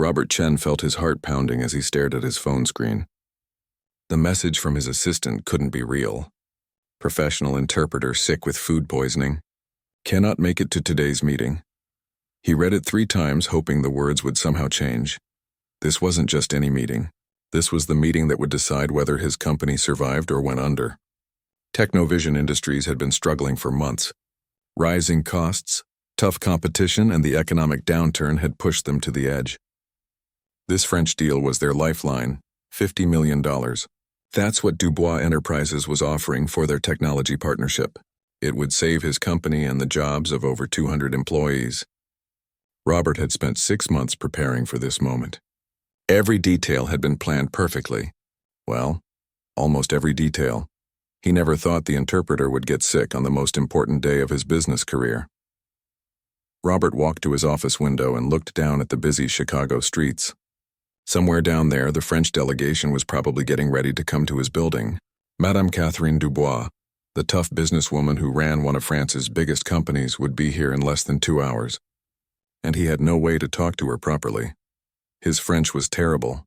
Robert Chen felt his heart pounding as he stared at his phone screen. The message from his assistant couldn't be real. Professional interpreter sick with food poisoning. Cannot make it to today's meeting. He read it 3 times, hoping the words would somehow change. This wasn't just any meeting. This was the meeting that would decide whether his company survived or went under. Technovision Industries had been struggling for months. Rising costs, tough competition, and the economic downturn had pushed them to the edge. This French deal was their lifeline, $50 million. That's what Dubois Enterprises was offering for their technology partnership. It would save his company and the jobs of over 200 employees. Robert had spent 6 months preparing for this moment. Every detail had been planned perfectly. Well, almost every detail. He never thought the interpreter would get sick on the most important day of his business career. Robert walked to his office window and looked down at the busy Chicago streets. Somewhere down there, the French delegation was probably getting ready to come to his building. Madame Catherine Dubois, the tough businesswoman who ran one of France's biggest companies, would be here in less than 2 hours. And he had no way to talk to her properly. His French was terrible.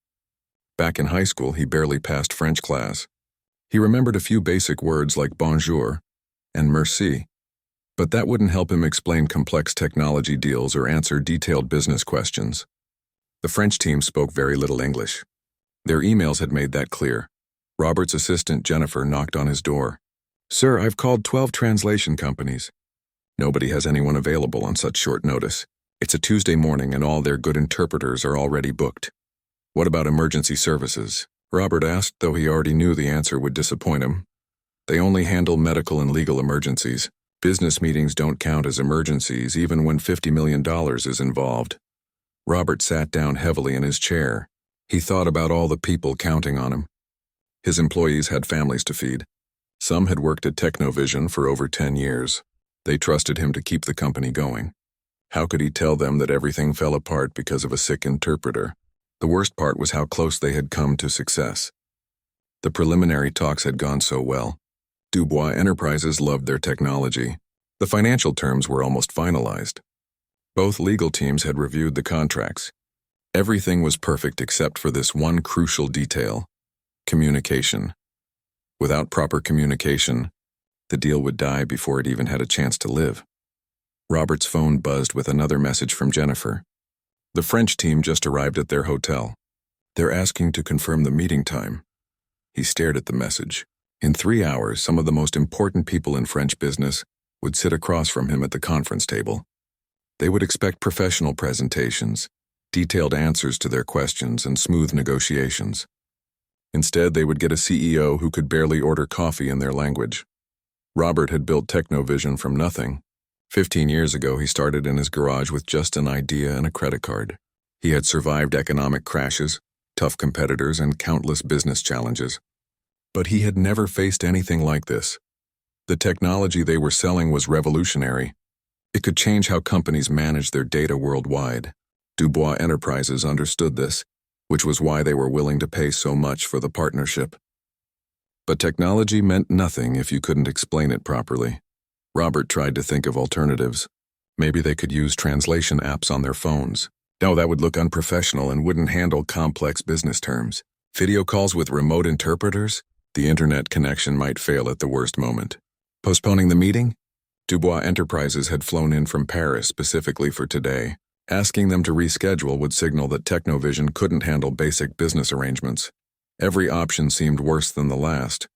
Back in high school, he barely passed French class. He remembered a few basic words like bonjour and merci, but that wouldn't help him explain complex technology deals or answer detailed business questions. The French team spoke very little English. Their emails had made that clear. Robert's assistant, Jennifer, knocked on his door. "Sir, I've called 12 translation companies. Nobody has anyone available on such short notice. It's a Tuesday morning and all their good interpreters are already booked." "What about emergency services?" Robert asked, though he already knew the answer would disappoint him. "They only handle medical and legal emergencies. Business meetings don't count as emergencies, even when $50 million is involved." Robert sat down heavily in his chair. He thought about all the people counting on him. His employees had families to feed. Some had worked at Technovision for over 10 years. They trusted him to keep the company going. How could he tell them that everything fell apart because of a sick interpreter? The worst part was how close they had come to success. The preliminary talks had gone so well. Dubois Enterprises loved their technology. The financial terms were almost finalized. Both legal teams had reviewed the contracts. Everything was perfect except for this one crucial detail: communication. Without proper communication, the deal would die before it even had a chance to live. Robert's phone buzzed with another message from Jennifer. The French team just arrived at their hotel. "They're asking to confirm the meeting time." He stared at the message. In 3 hours, some of the most important people in French business would sit across from him at the conference table. They would expect professional presentations, detailed answers to their questions, and smooth negotiations. Instead, they would get a CEO who could barely order coffee in their language. Robert had built Technovision from nothing. 15 years ago, he started in his garage with just an idea and a credit card. He had survived economic crashes, tough competitors, and countless business challenges. But he had never faced anything like this. The technology they were selling was revolutionary. It could change how companies manage their data worldwide. Dubois Enterprises understood this, which was why they were willing to pay so much for the partnership. But technology meant nothing if you couldn't explain it properly. Robert tried to think of alternatives. Maybe they could use translation apps on their phones. No, that would look unprofessional and wouldn't handle complex business terms. Video calls with remote interpreters? The internet connection might fail at the worst moment. Postponing the meeting? Dubois Enterprises had flown in from Paris specifically for today. Asking them to reschedule would signal that Technovision couldn't handle basic business arrangements. Every option seemed worse than the last.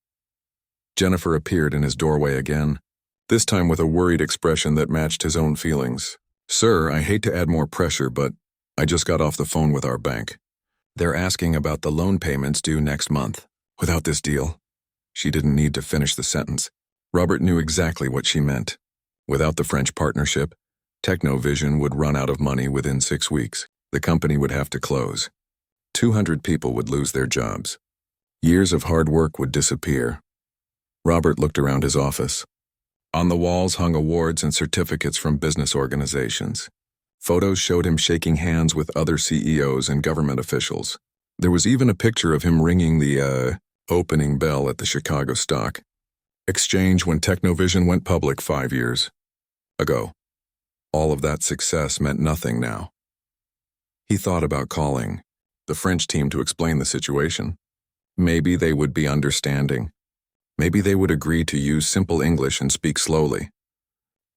Jennifer appeared in his doorway again, this time with a worried expression that matched his own feelings. "Sir, I hate to add more pressure, but I just got off the phone with our bank. They're asking about the loan payments due next month. Without this deal..." She didn't need to finish the sentence. Robert knew exactly what she meant. Without the French partnership, Technovision would run out of money within 6 weeks. The company would have to close. 200 people would lose their jobs. Years of hard work would disappear. Robert looked around his office. On the walls hung awards and certificates from business organizations. Photos showed him shaking hands with other CEOs and government officials. There was even a picture of him ringing the opening bell at the Chicago Stock Exchange when Technovision went public 5 years ago. All of that success meant nothing now. He thought about calling the French team to explain the situation. Maybe they would be understanding. Maybe they would agree to use simple English and speak slowly.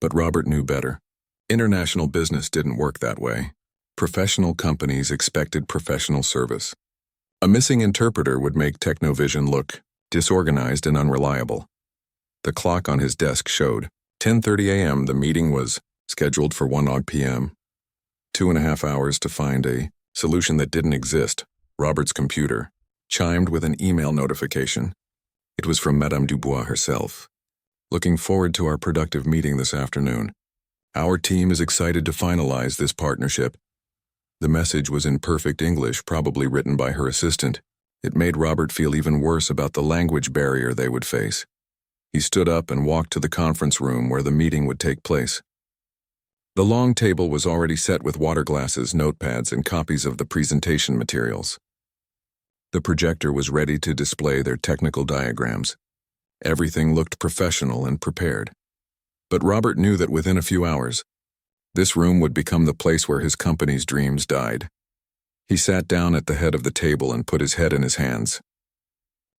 But Robert knew better. International business didn't work that way. Professional companies expected professional service. A missing interpreter would make Technovision look disorganized and unreliable. The clock on his desk showed 10:30 a.m. The meeting was scheduled for 1 p.m. 2.5 hours to find a solution that didn't exist. Robert's computer chimed with an email notification. It was from Madame Dubois herself. Looking forward to our productive meeting this afternoon. Our team is excited to finalize this partnership. The message was in perfect English, probably written by her assistant. It made Robert feel even worse about the language barrier they would face. He stood up and walked to the conference room where the meeting would take place. The long table was already set with water glasses, notepads, and copies of the presentation materials. The projector was ready to display their technical diagrams. Everything looked professional and prepared. But Robert knew that within a few hours, this room would become the place where his company's dreams died. He sat down at the head of the table and put his head in his hands.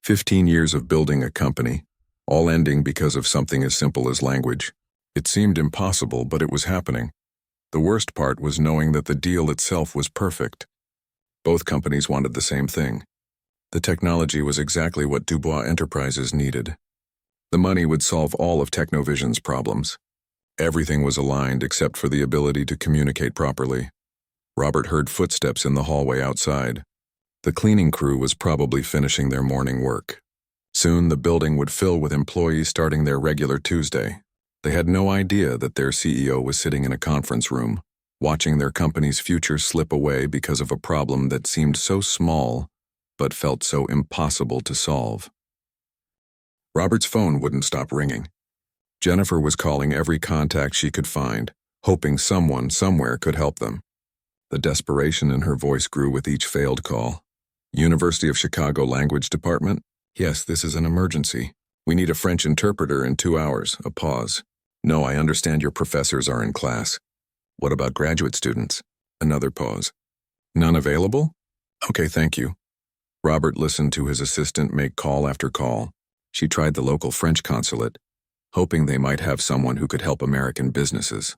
15 years of building a company, all ending because of something as simple as language. It seemed impossible, but it was happening. The worst part was knowing that the deal itself was perfect. Both companies wanted the same thing. The technology was exactly what Dubois Enterprises needed. The money would solve all of Technovision's problems. Everything was aligned except for the ability to communicate properly. Robert heard footsteps in the hallway outside. The cleaning crew was probably finishing their morning work. Soon the building would fill with employees starting their regular Tuesday. They had no idea that their CEO was sitting in a conference room, watching their company's future slip away because of a problem that seemed so small but felt so impossible to solve. Robert's phone wouldn't stop ringing. Jennifer was calling every contact she could find, hoping someone somewhere could help them. The desperation in her voice grew with each failed call. University of Chicago Language Department? Yes, this is an emergency. We need a French interpreter in 2 hours. A pause. No, I understand your professors are in class. What about graduate students? Another pause. None available? Okay, thank you. Robert listened to his assistant make call after call. She tried the local French consulate, hoping they might have someone who could help American businesses.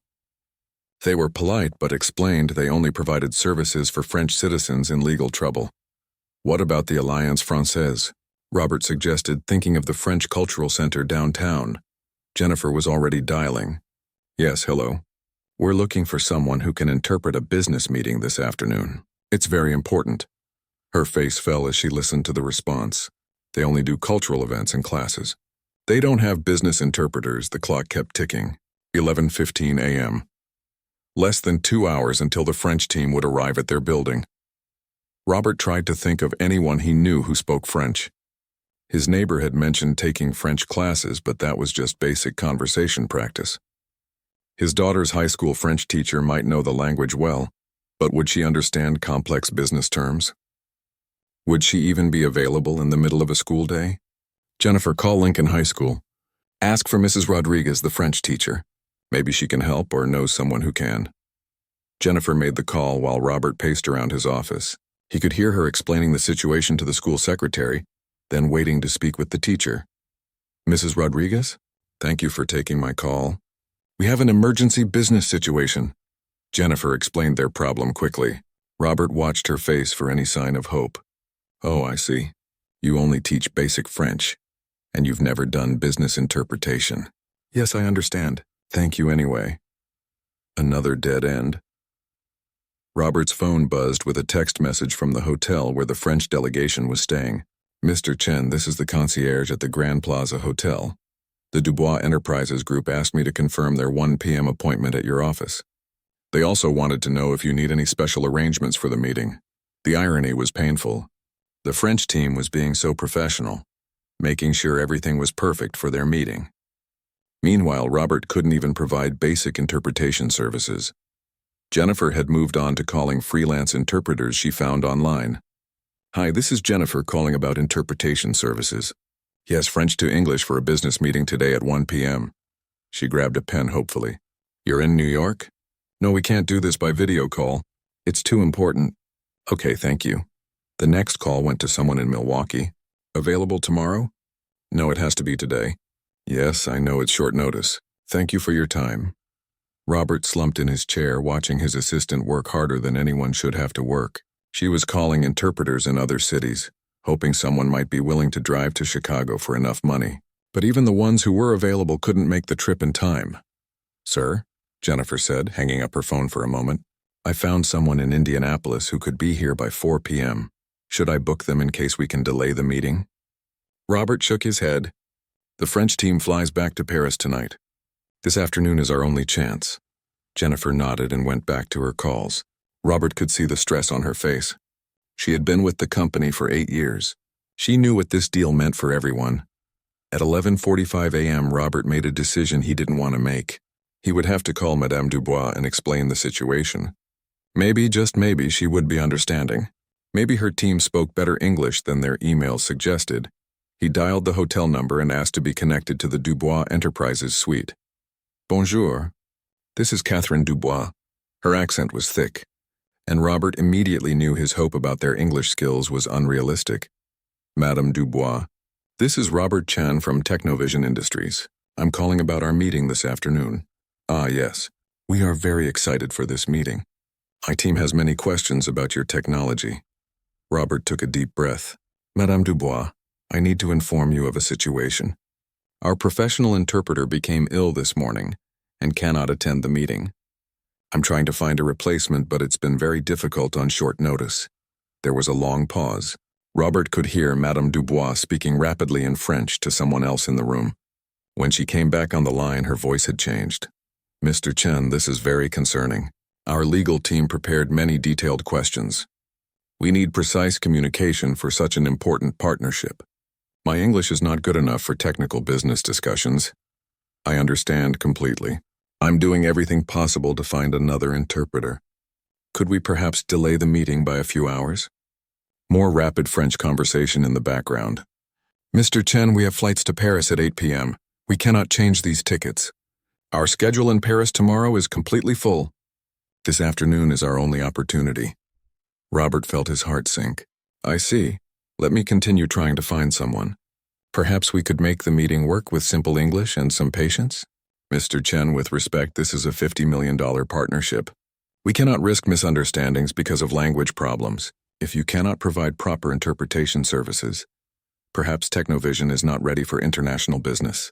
They were polite but explained they only provided services for French citizens in legal trouble. What about the Alliance Française? Robert suggested, thinking of the French Cultural Center downtown. Jennifer was already dialing. Yes, hello. We're looking for someone who can interpret a business meeting this afternoon. It's very important. Her face fell as she listened to the response. They only do cultural events and classes. They don't have business interpreters, the clock kept ticking. 11:15 a.m. Less than 2 hours until the French team would arrive at their building. Robert tried to think of anyone he knew who spoke French. His neighbor had mentioned taking French classes, but that was just basic conversation practice. His daughter's high school French teacher might know the language well, but would she understand complex business terms? Would she even be available in the middle of a school day? Jennifer, call Lincoln High School. Ask for Mrs. Rodriguez, the French teacher. Maybe she can help or knows someone who can. Jennifer made the call while Robert paced around his office. He could hear her explaining the situation to the school secretary, then waiting to speak with the teacher. Mrs. Rodriguez? Thank you for taking my call. We have an emergency business situation. Jennifer explained their problem quickly. Robert watched her face for any sign of hope. Oh, I see. You only teach basic French, and you've never done business interpretation. Yes, I understand. Thank you anyway. Another dead end. Robert's phone buzzed with a text message from the hotel where the French delegation was staying. Mr. Chen, this is the concierge at the Grand Plaza Hotel. The Dubois Enterprises group asked me to confirm their 1 p.m. appointment at your office. They also wanted to know if you need any special arrangements for the meeting. The irony was painful. The French team was being so professional, making sure everything was perfect for their meeting. Meanwhile, Robert couldn't even provide basic interpretation services. Jennifer had moved on to calling freelance interpreters she found online. Hi, this is Jennifer calling about interpretation services. Yes, French to English for a business meeting today at 1 p.m. She grabbed a pen hopefully. You're in New York? No, we can't do this by video call. It's too important. Okay, thank you. The next call went to someone in Milwaukee. Available tomorrow? No, it has to be today. Yes, I know it's short notice. Thank you for your time. Robert slumped in his chair, watching his assistant work harder than anyone should have to work. She was calling interpreters in other cities, hoping someone might be willing to drive to Chicago for enough money. But even the ones who were available couldn't make the trip in time. Sir, Jennifer said, hanging up her phone for a moment. I found someone in Indianapolis who could be here by 4 p.m. Should I book them in case we can delay the meeting? Robert shook his head. The French team flies back to Paris tonight. This afternoon is our only chance. Jennifer nodded and went back to her calls. Robert could see the stress on her face. She had been with the company for 8 years. She knew what this deal meant for everyone. At 11:45 a.m., Robert made a decision he didn't want to make. He would have to call Madame Dubois and explain the situation. Maybe, just maybe, she would be understanding. Maybe her team spoke better English than their emails suggested. He dialed the hotel number and asked to be connected to the Dubois Enterprises suite. Bonjour. This is Catherine Dubois. Her accent was thick, and Robert immediately knew his hope about their English skills was unrealistic. Madame Dubois. This is Robert Chan from Technovision Industries. I'm calling about our meeting this afternoon. Ah, yes. We are very excited for this meeting. My team has many questions about your technology. Robert took a deep breath. Madame Dubois, I need to inform you of a situation. Our professional interpreter became ill this morning and cannot attend the meeting. I'm trying to find a replacement, but it's been very difficult on short notice. There was a long pause. Robert could hear Madame Dubois speaking rapidly in French to someone else in the room. When she came back on the line, her voice had changed. Mr. Chen, this is very concerning. Our legal team prepared many detailed questions. We need precise communication for such an important partnership. My English is not good enough for technical business discussions. I understand completely. I'm doing everything possible to find another interpreter. Could we perhaps delay the meeting by a few hours? More rapid French conversation in the background. Mr. Chen, we have flights to Paris at 8 p.m. We cannot change these tickets. Our schedule in Paris tomorrow is completely full. This afternoon is our only opportunity. Robert felt his heart sink. I see. Let me continue trying to find someone. Perhaps we could make the meeting work with simple English and some patience? Mr. Chen, with respect, this is a $50 million partnership. We cannot risk misunderstandings because of language problems. If you cannot provide proper interpretation services, perhaps Technovision is not ready for international business.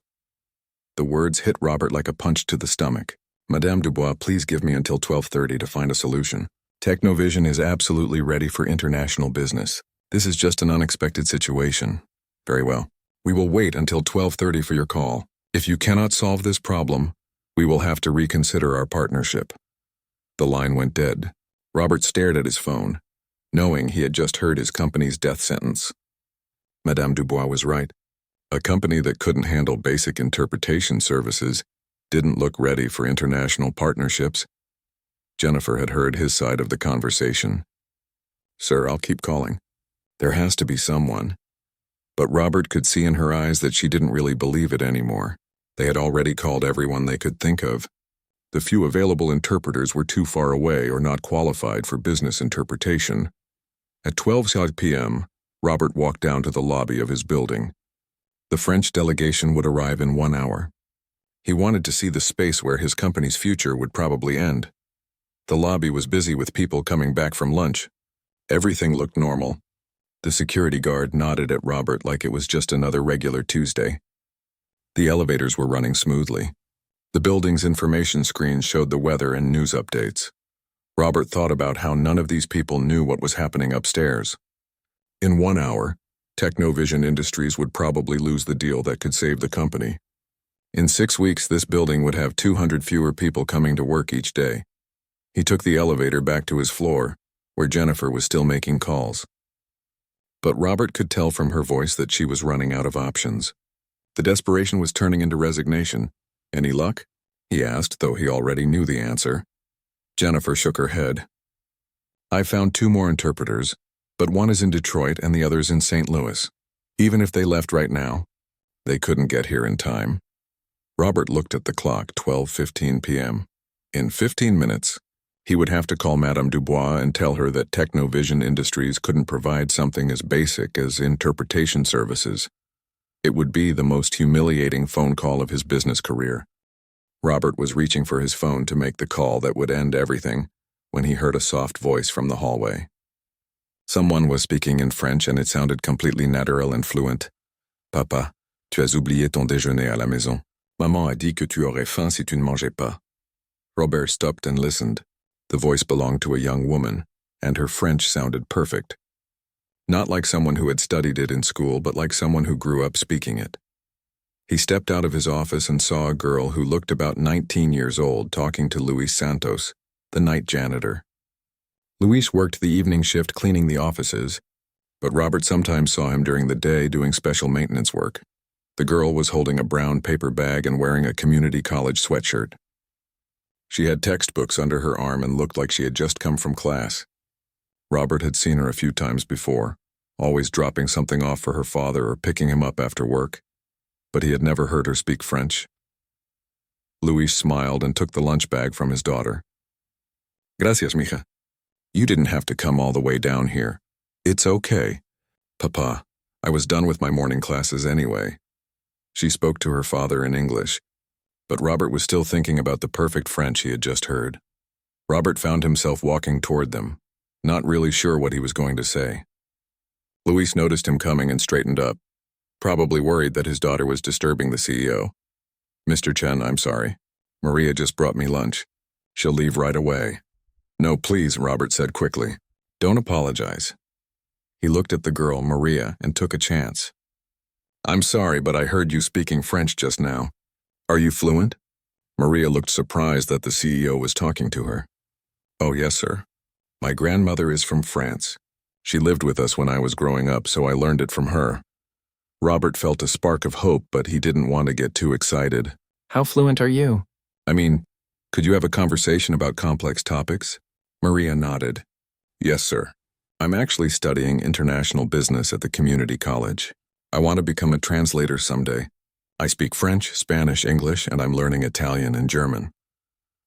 The words hit Robert like a punch to the stomach. Madame Dubois, please give me until 12:30 to find a solution. Technovision is absolutely ready for international business. This is just an unexpected situation. Very well. We will wait until 12:30 for your call. If you cannot solve this problem, we will have to reconsider our partnership. The line went dead. Robert stared at his phone, knowing he had just heard his company's death sentence. Madame Dubois was right. A company that couldn't handle basic interpretation services didn't look ready for international partnerships. Jennifer had heard his side of the conversation. Sir, I'll keep calling. There has to be someone. But Robert could see in her eyes that she didn't really believe it anymore. They had already called everyone they could think of. The few available interpreters were too far away or not qualified for business interpretation. At 12 p.m., Robert walked down to the lobby of his building. The French delegation would arrive in 1 hour. He wanted to see the space where his company's future would probably end. The lobby was busy with people coming back from lunch. Everything looked normal. The security guard nodded at Robert like it was just another regular Tuesday. The elevators were running smoothly. The building's information screens showed the weather and news updates. Robert thought about how none of these people knew what was happening upstairs. In 1 hour, Technovision Industries would probably lose the deal that could save the company. In 6 weeks, this building would have 200 fewer people coming to work each day. He took the elevator back to his floor, where Jennifer was still making calls. But Robert could tell from her voice that she was running out of options. The desperation was turning into resignation. Any luck? He asked, though he already knew the answer. Jennifer shook her head. I found 2 more interpreters, but one is in Detroit and the other's in St. Louis. Even if they left right now, they couldn't get here in time. Robert looked at the clock, 12:15 p.m. In 15 minutes, He would have to call Madame Dubois and tell her that Technovision Industries couldn't provide something as basic as interpretation services. It would be the most humiliating phone call of his business career. Robert was reaching for his phone to make the call that would end everything when he heard a soft voice from the hallway. Someone was speaking in French and it sounded completely natural and fluent. Papa, tu as oublié ton déjeuner à la maison. Maman a dit que tu aurais faim si tu ne mangeais pas. Robert stopped and listened. The voice belonged to a young woman, and her French sounded perfect. Not like someone who had studied it in school, but like someone who grew up speaking it. He stepped out of his office and saw a girl who looked about 19 years old talking to Luis Santos, the night janitor. Luis worked the evening shift cleaning the offices, but Robert sometimes saw him during the day doing special maintenance work. The girl was holding a brown paper bag and wearing a community college sweatshirt. She had textbooks under her arm and looked like she had just come from class. Robert had seen her a few times before, always dropping something off for her father or picking him up after work, but he had never heard her speak French. Luis smiled and took the lunch bag from his daughter. Gracias, mija. You didn't have to come all the way down here. It's okay. Papa, I was done with my morning classes anyway. She spoke to her father in English, but Robert was still thinking about the perfect French he had just heard. Robert found himself walking toward them, not really sure what he was going to say. Luis noticed him coming and straightened up, probably worried that his daughter was disturbing the CEO. Mr. Chen, I'm sorry. Maria just brought me lunch. She'll leave right away. No, please, Robert said quickly. Don't apologize. He looked at the girl, Maria, and took a chance. I'm sorry, but I heard you speaking French just now. Are you fluent? Maria looked surprised that the CEO was talking to her. Oh, yes, sir. My grandmother is from France. She lived with us when I was growing up, so I learned it from her. Robert felt a spark of hope, but he didn't want to get too excited. How fluent are you? I mean, could you have a conversation about complex topics? Maria nodded. Yes, sir. I'm actually studying international business at the community college. I want to become a translator someday. I speak French, Spanish, English, and I'm learning Italian and German.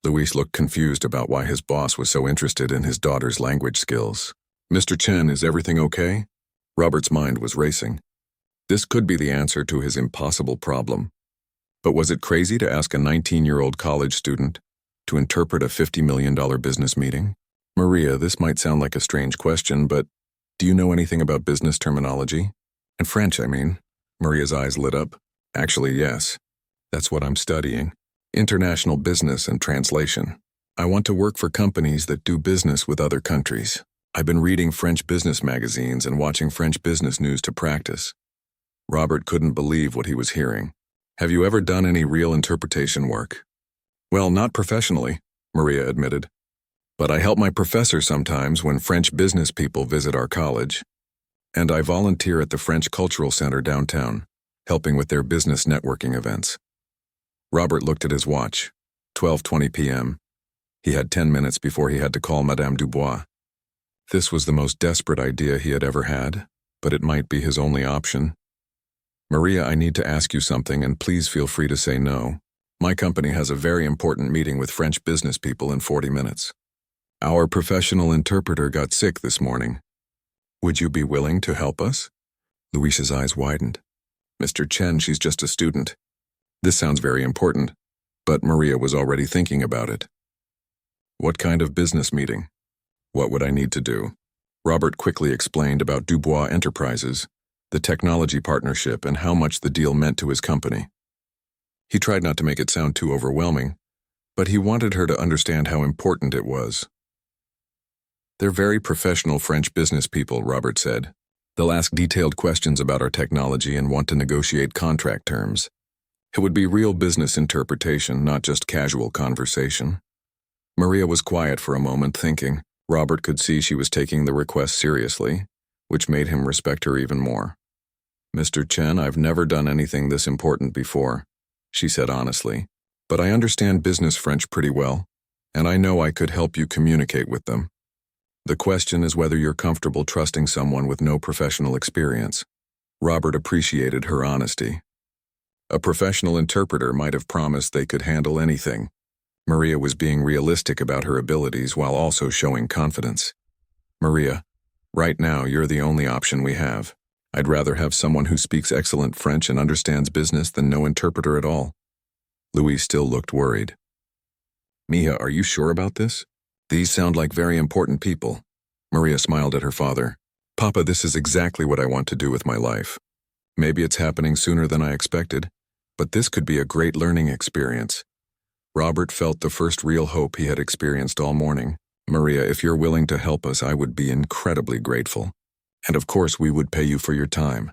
Luis looked confused about why his boss was so interested in his daughter's language skills. Mr. Chen, is everything okay? Robert's mind was racing. This could be the answer to his impossible problem. But was it crazy to ask a 19-year-old college student to interpret a $50 million business meeting? Maria, this might sound like a strange question, but do you know anything about business terminology? And French, I mean. Maria's eyes lit up. Actually, yes. That's what I'm studying. International business and translation. I want to work for companies that do business with other countries. I've been reading French business magazines and watching French business news to practice. Robert couldn't believe what he was hearing. Have you ever done any real interpretation work? Well, not professionally, Maria admitted. But I help my professor sometimes when French business people visit our college. And I volunteer at the French Cultural Center downtown, helping with their business networking events. Robert looked at his watch. 12:20 p.m. He had 10 minutes before he had to call Madame Dubois. This was the most desperate idea he had ever had, but it might be his only option. Maria, I need to ask you something, and please feel free to say no. My company has a very important meeting with French business people in 40 minutes. Our professional interpreter got sick this morning. Would you be willing to help us? Luis's eyes widened. Mr. Chen, she's just a student. This sounds very important, but Maria was already thinking about it. What kind of business meeting? What would I need to do? Robert quickly explained about Dubois Enterprises, the technology partnership, and how much the deal meant to his company. He tried not to make it sound too overwhelming, but he wanted her to understand how important it was. They're very professional French business people, Robert said. They'll ask detailed questions about our technology and want to negotiate contract terms. It would be real business interpretation, not just casual conversation. Maria was quiet for a moment, thinking. Robert could see she was taking the request seriously, which made him respect her even more. Mr. Chen, I've never done anything this important before, she said honestly, but I understand business French pretty well, and I know I could help you communicate with them. The question is whether you're comfortable trusting someone with no professional experience. Robert appreciated her honesty. A professional interpreter might have promised they could handle anything, Maria was being realistic about her abilities while also showing confidence. Maria, right now you're the only option we have. I'd rather have someone who speaks excellent French and understands business than no interpreter at all. Louis still looked worried. Mija, are you sure about this? These sound like very important people. Maria smiled at her father. Papa, this is exactly what I want to do with my life. Maybe it's happening sooner than I expected, but this could be a great learning experience. Robert felt the first real hope he had experienced all morning. Maria, if you're willing to help us, I would be incredibly grateful. And of course, we would pay you for your time.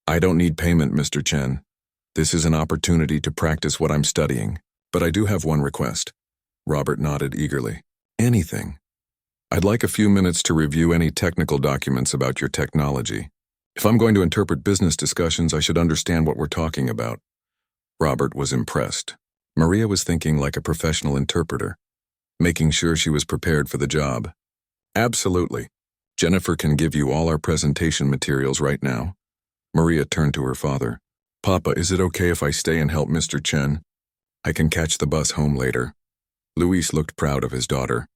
I don't need payment, Mr. Chen. This is an opportunity to practice what I'm studying, but I do have one request. Robert nodded eagerly. Anything. I'd like a few minutes to review any technical documents about your technology. If I'm going to interpret business discussions, I should understand what we're talking about. Robert was impressed. Maria was thinking like a professional interpreter, making sure she was prepared for the job. Absolutely. Jennifer can give you all our presentation materials right now. Maria turned to her father. Papa, is it okay if I stay and help Mr. Chen? I can catch the bus home later. Luis looked proud of his daughter.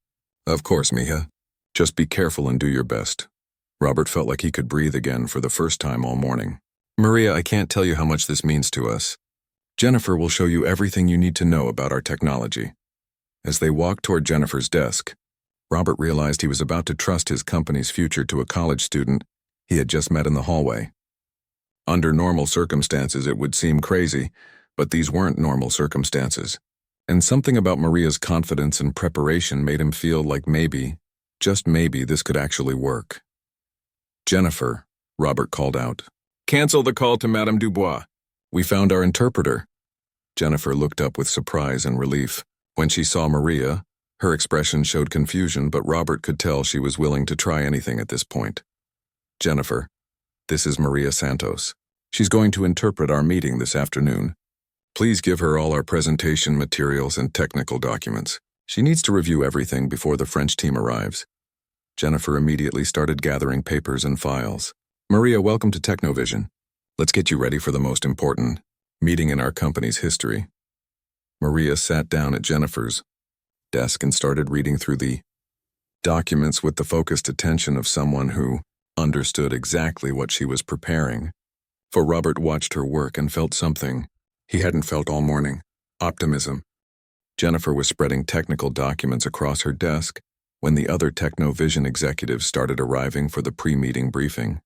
Of course, Mija. Just be careful and do your best. Robert felt like he could breathe again for the first time all morning. Maria, I can't tell you how much this means to us. Jennifer will show you everything you need to know about our technology. As they walked toward Jennifer's desk, Robert realized he was about to trust his company's future to a college student he had just met in the hallway. Under normal circumstances, it would seem crazy, but these weren't normal circumstances. And something about Maria's confidence and preparation made him feel like maybe, just maybe, this could actually work. Jennifer, Robert called out. Cancel the call to Madame Dubois. We found our interpreter. Jennifer looked up with surprise and relief. When she saw Maria, her expression showed confusion, but Robert could tell she was willing to try anything at this point. Jennifer, this is Maria Santos. She's going to interpret our meeting this afternoon. Please give her all our presentation materials and technical documents. She needs to review everything before the French team arrives. Jennifer immediately started gathering papers and files. Maria, welcome to Technovision. Let's get you ready for the most important meeting in our company's history. Maria sat down at Jennifer's desk and started reading through the documents with the focused attention of someone who understood exactly what she was preparing. For Robert watched her work and felt something he hadn't felt all morning: optimism. Jennifer was spreading technical documents across her desk when the other Technovision executives started arriving for the pre-meeting briefing.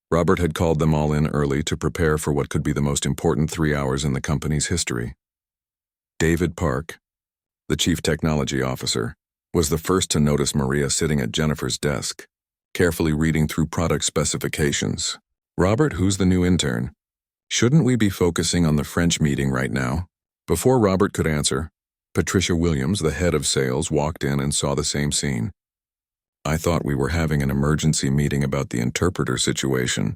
Robert had called them all in early to prepare for what could be the most important 3 hours in the company's history. David Park, the chief technology officer, was the first to notice Maria sitting at Jennifer's desk, carefully reading through product specifications. Robert, who's the new intern? Shouldn't we be focusing on the French meeting right now? Before Robert could answer, Patricia Williams, the head of sales, walked in and saw the same scene. I thought we were having an emergency meeting about the interpreter situation.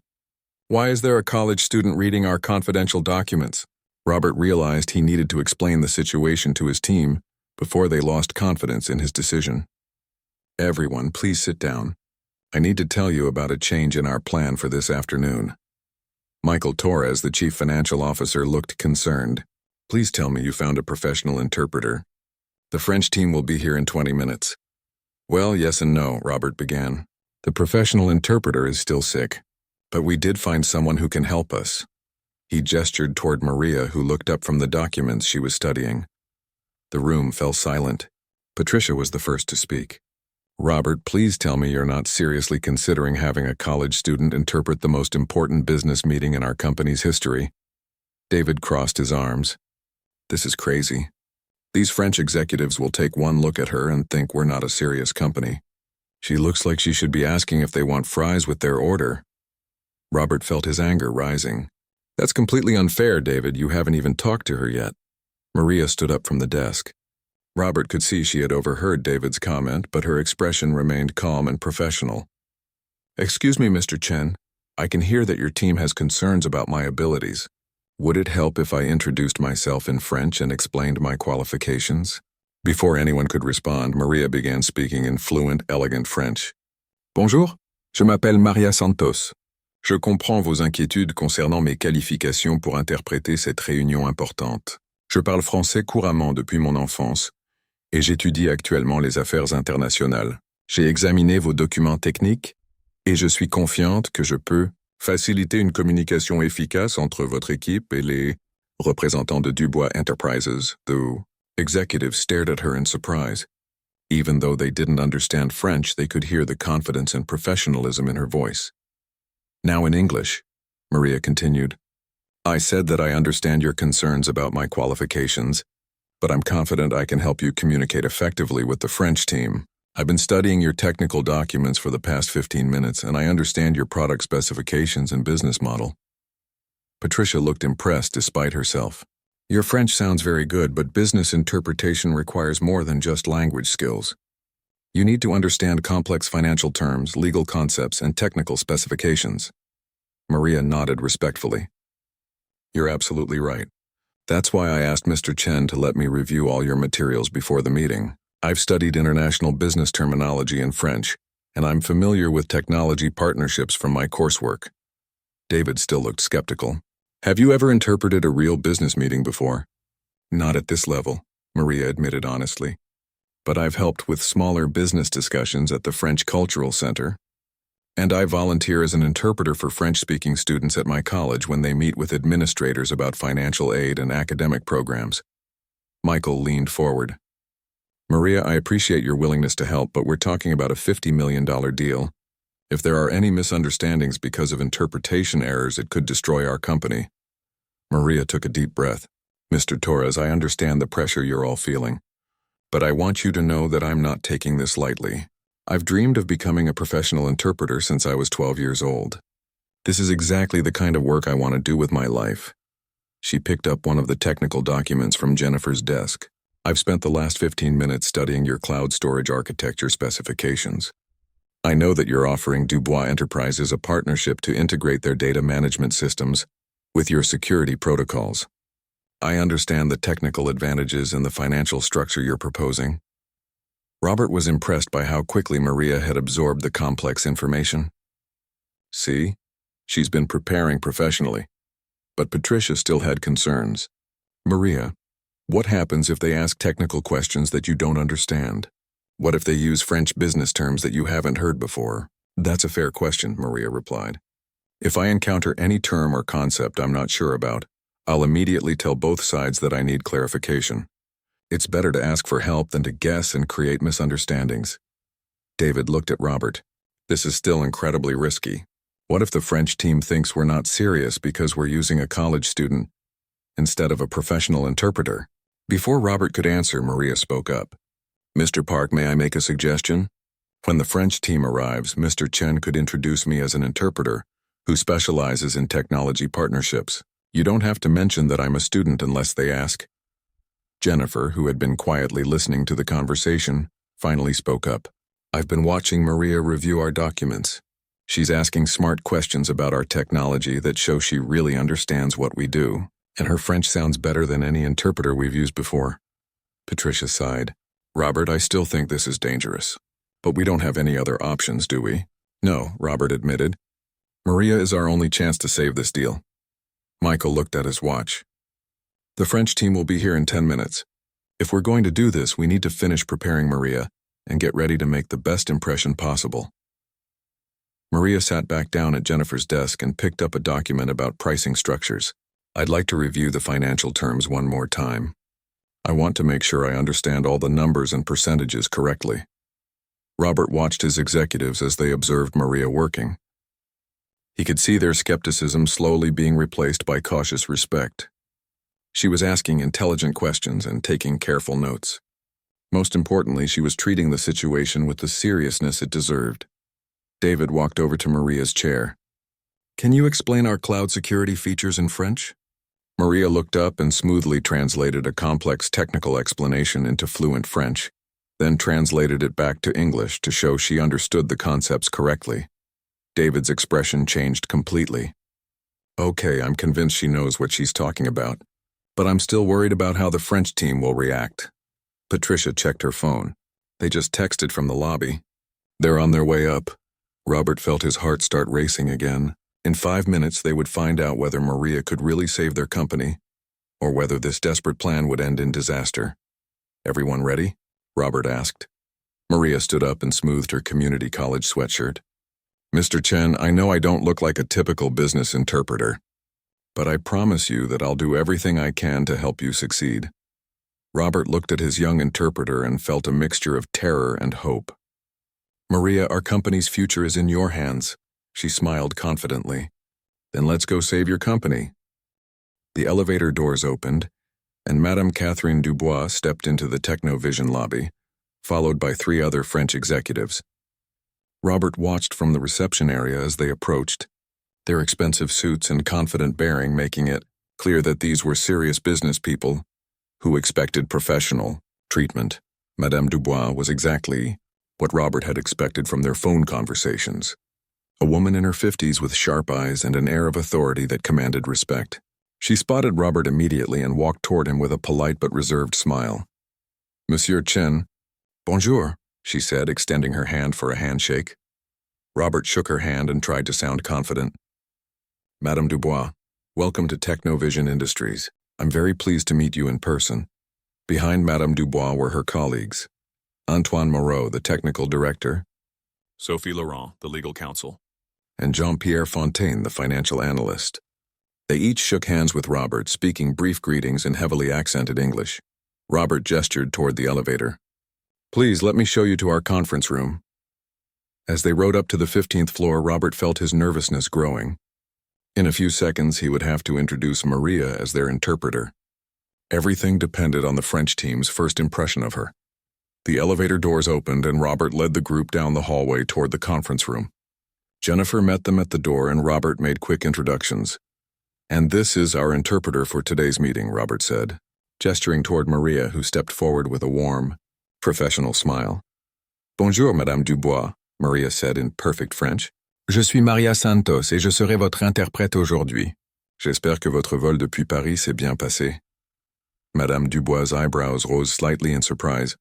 Why is there a college student reading our confidential documents? Robert realized he needed to explain the situation to his team before they lost confidence in his decision. Everyone, please sit down. I need to tell you about a change in our plan for this afternoon. Michael Torres, the chief financial officer, looked concerned. Please tell me you found a professional interpreter. The French team will be here in 20 minutes. Well, yes and no, Robert began. The professional interpreter is still sick, but we did find someone who can help us. He gestured toward Maria, who looked up from the documents she was studying. The room fell silent. Patricia was the first to speak. Robert, please tell me you're not seriously considering having a college student interpret the most important business meeting in our company's history. David crossed his arms. This is crazy. These French executives will take one look at her and think we're not a serious company. She looks like she should be asking if they want fries with their order. Robert felt his anger rising. That's completely unfair, David. You haven't even talked to her yet. Maria stood up from the desk. Robert could see she had overheard David's comment, but her expression remained calm and professional. Excuse me, Mr. Chen. I can hear that your team has concerns about my abilities. Would it help if I introduced myself in French and explained my qualifications? Before anyone could respond, Maria began speaking in fluent, elegant French. Bonjour, je m'appelle Maria Santos. Je comprends vos inquiétudes concernant mes qualifications pour interpréter cette réunion importante. Je parle français couramment depuis mon enfance et j'étudie actuellement les affaires internationales. J'ai examiné vos documents techniques et je suis confiante que je peux faciliter une communication efficace entre votre équipe et les représentants de Dubois Enterprises. The executives stared at her in surprise. Even though they didn't understand French, they could hear the confidence and professionalism in her voice. Now in English, Maria continued, I said that I understand your concerns about my qualifications, but I'm confident I can help you communicate effectively with the French team. I've been studying your technical documents for the past 15 minutes, and I understand your product specifications and business model. Patricia looked impressed despite herself. Your French sounds very good, but business interpretation requires more than just language skills. You need to understand complex financial terms, legal concepts, and technical specifications. Maria nodded respectfully. You're absolutely right. That's why I asked Mr. Chen to let me review all your materials before the meeting. I've studied international business terminology in French, and I'm familiar with technology partnerships from my coursework. David still looked skeptical. Have you ever interpreted a real business meeting before? Not at this level, Maria admitted honestly. But I've helped with smaller business discussions at the French Cultural Center, and I volunteer as an interpreter for French-speaking students at my college when they meet with administrators about financial aid and academic programs. Michael leaned forward. Maria, I appreciate your willingness to help, but we're talking about a $50 million deal. If there are any misunderstandings because of interpretation errors, it could destroy our company. Maria took a deep breath. Mr. Torres, I understand the pressure you're all feeling, but I want you to know that I'm not taking this lightly. I've dreamed of becoming a professional interpreter since I was 12 years old. This is exactly the kind of work I want to do with my life. She picked up one of the technical documents from Jennifer's desk. I've spent the last 15 minutes studying your cloud storage architecture specifications. I know that you're offering Dubois Enterprises a partnership to integrate their data management systems with your security protocols. I understand the technical advantages and the financial structure you're proposing. Robert was impressed by how quickly Maria had absorbed the complex information. See, she's been preparing professionally. But Patricia still had concerns. Maria, what happens if they ask technical questions that you don't understand? What if they use French business terms that you haven't heard before? That's a fair question, Maria replied. If I encounter any term or concept I'm not sure about, I'll immediately tell both sides that I need clarification. It's better to ask for help than to guess and create misunderstandings. David looked at Robert. This is still incredibly risky. What if the French team thinks we're not serious because we're using a college student instead of a professional interpreter? Before Robert could answer, Maria spoke up. Mr. Park, may I make a suggestion? When the French team arrives, Mr. Chen could introduce me as an interpreter who specializes in technology partnerships. You don't have to mention that I'm a student unless they ask. Jennifer, who had been quietly listening to the conversation, finally spoke up. I've been watching Maria review our documents. She's asking smart questions about our technology that show she really understands what we do, and her French sounds better than any interpreter we've used before. Patricia sighed. Robert, I still think this is dangerous. But we don't have any other options, do we? No, Robert admitted. Maria is our only chance to save this deal. Michael looked at his watch. The French team will be here in 10 minutes. If we're going to do this, we need to finish preparing Maria and get ready to make the best impression possible. Maria sat back down at Jennifer's desk and picked up a document about pricing structures. I'd like to review the financial terms one more time. I want to make sure I understand all the numbers and percentages correctly. Robert watched his executives as they observed Maria working. He could see their skepticism slowly being replaced by cautious respect. She was asking intelligent questions and taking careful notes. Most importantly, she was treating the situation with the seriousness it deserved. David walked over to Maria's chair. Can you explain our cloud security features in French? Maria looked up and smoothly translated a complex technical explanation into fluent French, then translated it back to English to show she understood the concepts correctly. David's expression changed completely. Okay, I'm convinced she knows what she's talking about, but I'm still worried about how the French team will react. Patricia checked her phone. They just texted from the lobby. They're on their way up. Robert felt his heart start racing again. In 5 minutes, they would find out whether Maria could really save their company or whether this desperate plan would end in disaster. "Everyone ready?" Robert asked. Maria stood up and smoothed her community college sweatshirt. "Mr. Chen, I know I don't look like a typical business interpreter, but I promise you that I'll do everything I can to help you succeed." Robert looked at his young interpreter and felt a mixture of terror and hope. "Maria, our company's future is in your hands," she smiled confidently. "Then let's go save your company." The elevator doors opened, and Madame Catherine Dubois stepped into the Technovision lobby, followed by 3 other French executives. Robert watched from the reception area as they approached, their expensive suits and confident bearing making it clear that these were serious business people who expected professional treatment. Madame Dubois was exactly what Robert had expected from their phone conversations. A woman in her 50s with sharp eyes and an air of authority that commanded respect. She spotted Robert immediately and walked toward him with a polite but reserved smile. "Monsieur Chen." "Bonjour," she said, extending her hand for a handshake. Robert shook her hand and tried to sound confident. "Madame Dubois, welcome to Technovision Industries. I'm very pleased to meet you in person." Behind Madame Dubois were her colleagues. Antoine Moreau, the technical director, Sophie Laurent, the legal counsel, and Jean-Pierre Fontaine, the financial analyst. They each shook hands with Robert, speaking brief greetings in heavily accented English. Robert gestured toward the elevator. "Please, let me show you to our conference room." As they rode up to the 15th floor, Robert felt his nervousness growing. In a few seconds, he would have to introduce Maria as their interpreter. Everything depended on the French team's first impression of her. The elevator doors opened and Robert led the group down the hallway toward the conference room. Jennifer met them at the door and Robert made quick introductions. "And this is our interpreter for today's meeting," Robert said, gesturing toward Maria, who stepped forward with a warm, professional smile. "Bonjour, Madame Dubois," Maria said in perfect French. "Je suis Maria Santos et je serai votre interprète aujourd'hui. J'espère que votre vol depuis Paris s'est bien passé." Madame Dubois' eyebrows rose slightly in surprise,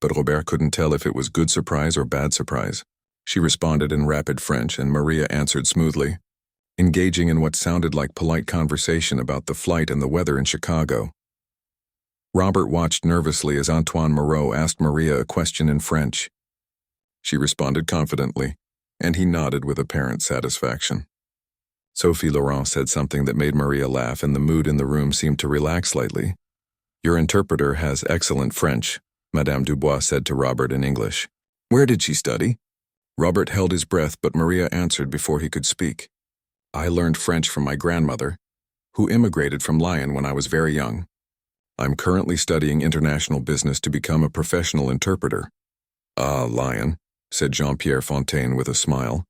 but Robert couldn't tell if it was good surprise or bad surprise. She responded in rapid French, and Maria answered smoothly, engaging in what sounded like polite conversation about the flight and the weather in Chicago. Robert watched nervously as Antoine Moreau asked Maria a question in French. She responded confidently, and he nodded with apparent satisfaction. Sophie Laurent said something that made Maria laugh, and the mood in the room seemed to relax slightly. "Your interpreter has excellent French," Madame Dubois said to Robert in English. "Where did she study?" Robert held his breath, but Maria answered before he could speak. "I learned French from my grandmother, who immigrated from Lyon when I was very young. I'm currently studying international business to become a professional interpreter." "Ah, Lyon," said Jean-Pierre Fontaine with a smile.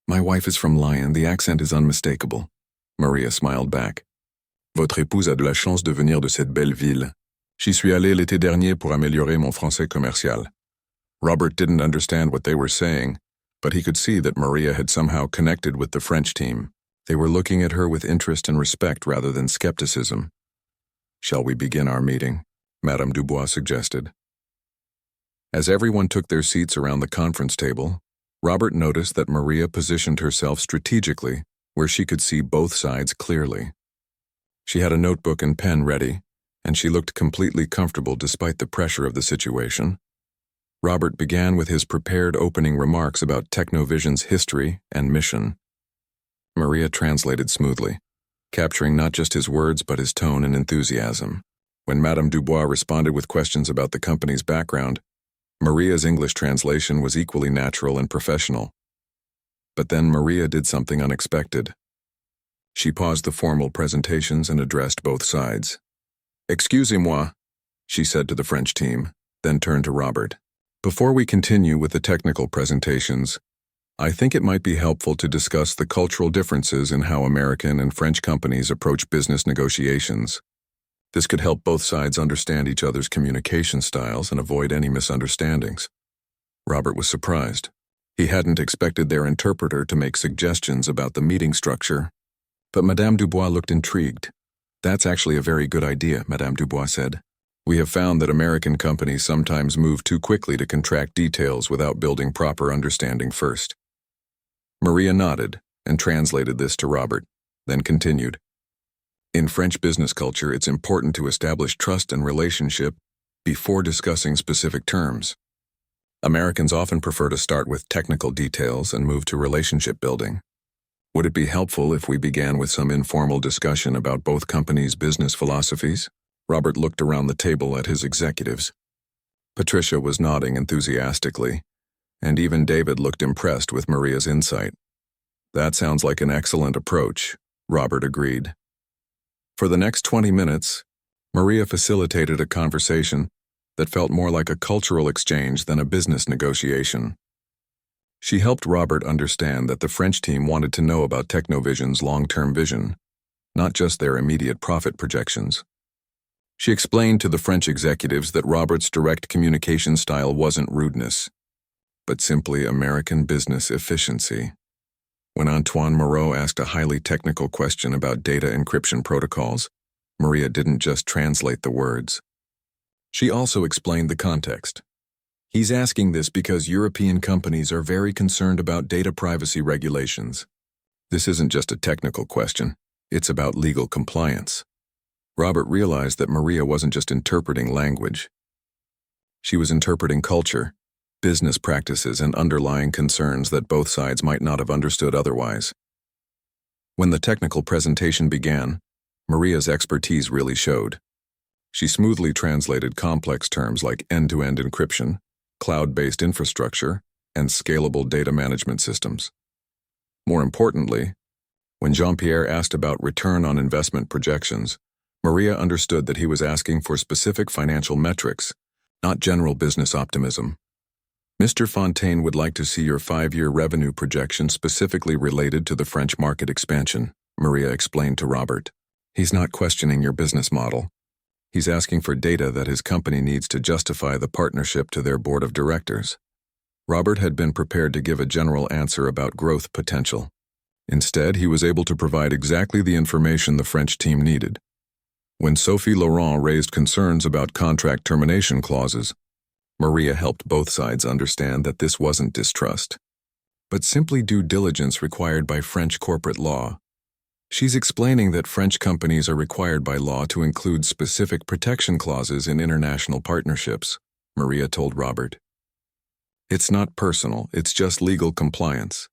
"My wife is from Lyon. The accent is unmistakable." Maria smiled back. "Votre épouse a de la chance de venir de cette belle ville. J'y suis allé l'été dernier pour améliorer mon français commercial." Robert didn't understand what they were saying, but he could see that Maria had somehow connected with the French team. They were looking at her with interest and respect rather than skepticism. "Shall we begin our meeting?" Madame Dubois suggested. As everyone took their seats around the conference table, Robert noticed that Maria positioned herself strategically where she could see both sides clearly. She had a notebook and pen ready, and she looked completely comfortable despite the pressure of the situation. Robert began with his prepared opening remarks about Technovision's history and mission. Maria translated smoothly, capturing not just his words but his tone and enthusiasm. When Madame Dubois responded with questions about the company's background, Maria's English translation was equally natural and professional. But then Maria did something unexpected. She paused the formal presentations and addressed both sides. "Excusez-moi," she said to the French team, then turned to Robert. "Before we continue with the technical presentations, I think it might be helpful to discuss the cultural differences in how American and French companies approach business negotiations. This could help both sides understand each other's communication styles and avoid any misunderstandings." Robert was surprised. He hadn't expected their interpreter to make suggestions about the meeting structure, but Madame Dubois looked intrigued. "That's actually a very good idea," Madame Dubois said. "We have found that American companies sometimes move too quickly to contract details without building proper understanding first." Maria nodded and translated this to Robert, then continued. In French business culture, it's important to establish trust and relationship before discussing specific terms. Americans often prefer to start with technical details and move to relationship building. Would it be helpful if we began with some informal discussion about both companies' business philosophies? Robert looked around the table at his executives. Patricia was nodding enthusiastically, and even David looked impressed with Maria's insight. That sounds like an excellent approach, Robert agreed. For the next 20 minutes, Maria facilitated a conversation that felt more like a cultural exchange than a business negotiation. She helped Robert understand that the French team wanted to know about Technovision's long-term vision, not just their immediate profit projections. She explained to the French executives that Robert's direct communication style wasn't rudeness, but simply American business efficiency. When Antoine Moreau asked a highly technical question about data encryption protocols, Maria didn't just translate the words. She also explained the context. He's asking this because European companies are very concerned about data privacy regulations. This isn't just a technical question, it's about legal compliance. Robert realized that Maria wasn't just interpreting language. She was interpreting culture, business practices, and underlying concerns that both sides might not have understood otherwise. When the technical presentation began, Maria's expertise really showed. She smoothly translated complex terms like end-to-end encryption, cloud-based infrastructure, and scalable data management systems. More importantly, when Jean-Pierre asked about return on investment projections, Maria understood that he was asking for specific financial metrics, not general business optimism. Mr. Fontaine would like to see your 5-year revenue projection specifically related to the French market expansion, Maria explained to Robert. He's not questioning your business model. He's asking for data that his company needs to justify the partnership to their board of directors. Robert had been prepared to give a general answer about growth potential. Instead, he was able to provide exactly the information the French team needed. When Sophie Laurent raised concerns about contract termination clauses, Maria helped both sides understand that this wasn't distrust, but simply due diligence required by French corporate law. She's explaining that French companies are required by law to include specific protection clauses in international partnerships, Maria told Robert. It's not personal, it's just legal compliance.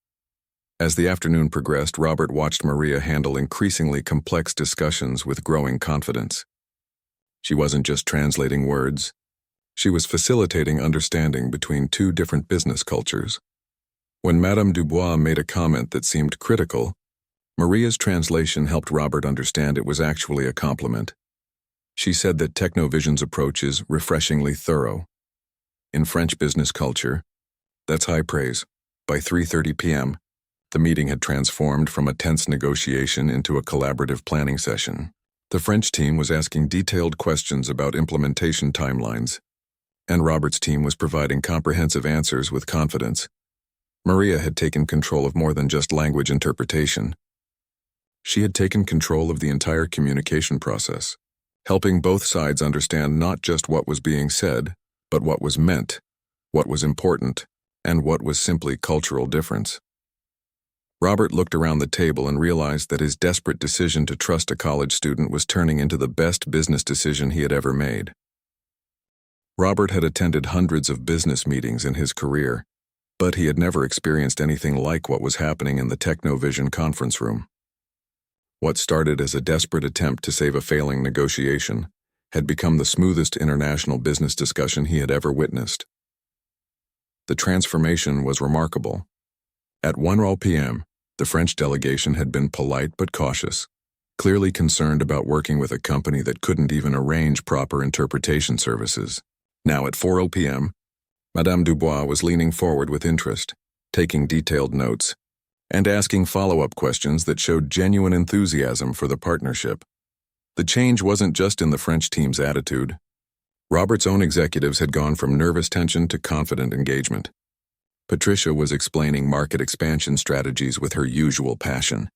As the afternoon progressed, Robert watched Maria handle increasingly complex discussions with growing confidence. She wasn't just translating words. She was facilitating understanding between two different business cultures. When Madame Dubois made a comment that seemed critical, Maria's translation helped Robert understand it was actually a compliment. She said that Technovision's approach is refreshingly thorough. In French business culture, that's high praise. By 3:30 p.m., the meeting had transformed from a tense negotiation into a collaborative planning session. The French team was asking detailed questions about implementation timelines, and Robert's team was providing comprehensive answers with confidence. Maria had taken control of more than just language interpretation. She had taken control of the entire communication process, helping both sides understand not just what was being said, but what was meant, what was important, and what was simply cultural difference. Robert looked around the table and realized that his desperate decision to trust a college student was turning into the best business decision he had ever made. Robert had attended hundreds of business meetings in his career, but he had never experienced anything like what was happening in the Technovision conference room. What started as a desperate attempt to save a failing negotiation had become the smoothest international business discussion he had ever witnessed. The transformation was remarkable. At 1 p.m., the French delegation had been polite but cautious, clearly concerned about working with a company that couldn't even arrange proper interpretation services. Now at 4 p.m., Madame Dubois was leaning forward with interest, taking detailed notes, and asking follow-up questions that showed genuine enthusiasm for the partnership. The change wasn't just in the French team's attitude. Robert's own executives had gone from nervous tension to confident engagement. Patricia was explaining market expansion strategies with her usual passion.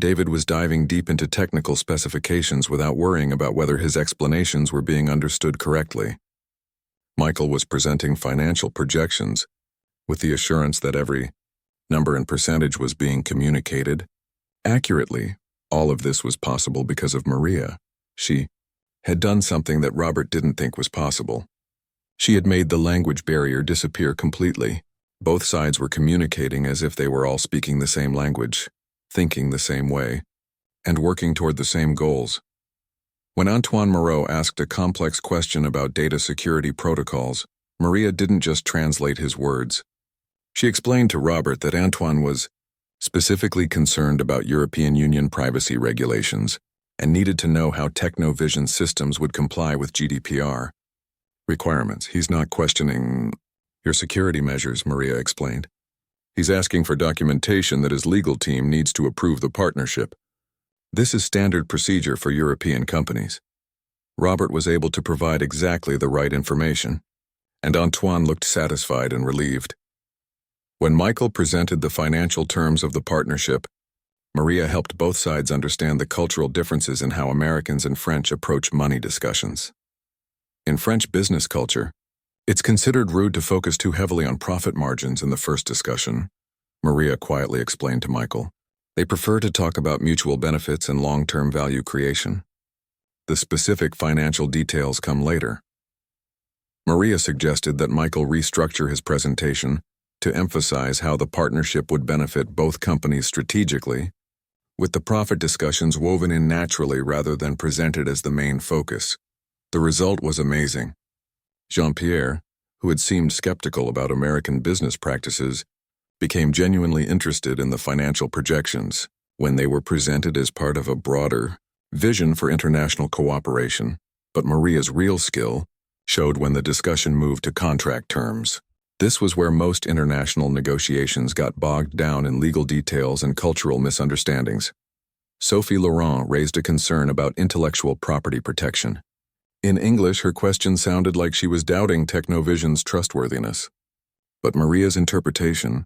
David was diving deep into technical specifications without worrying about whether his explanations were being understood correctly. Michael was presenting financial projections with the assurance that every number and percentage was being communicated accurately All of this was possible because of Maria. She had done something that Robert didn't think was possible. She had made the language barrier disappear completely. Both sides were communicating as if they were all speaking the same language, thinking the same way, and working toward the same goals. When Antoine Moreau asked a complex question about data security protocols, Maria didn't just translate his words. She explained to Robert that Antoine was specifically concerned about European Union privacy regulations and needed to know how Technovision systems would comply with GDPR requirements. He's not questioning your security measures, Maria explained. He's asking for documentation that his legal team needs to approve the partnership. This is standard procedure for European companies. Robert was able to provide exactly the right information, and Antoine looked satisfied and relieved. When Michael presented the financial terms of the partnership, Maria helped both sides understand the cultural differences in how Americans and French approach money discussions. In French business culture, it's considered rude to focus too heavily on profit margins in the first discussion, Maria quietly explained to Michael. They prefer to talk about mutual benefits and long-term value creation. The specific financial details come later. Maria suggested that Michael restructure his presentation to emphasize how the partnership would benefit both companies strategically, with the profit discussions woven in naturally rather than presented as the main focus. The result was amazing. Jean-Pierre, who had seemed skeptical about American business practices, became genuinely interested in the financial projections when they were presented as part of a broader vision for international cooperation, but Maria's real skill showed when the discussion moved to contract terms. This was where most international negotiations got bogged down in legal details and cultural misunderstandings. Sophie Laurent raised a concern about intellectual property protection. In English, her question sounded like she was doubting Technovision's trustworthiness. But Maria's interpretation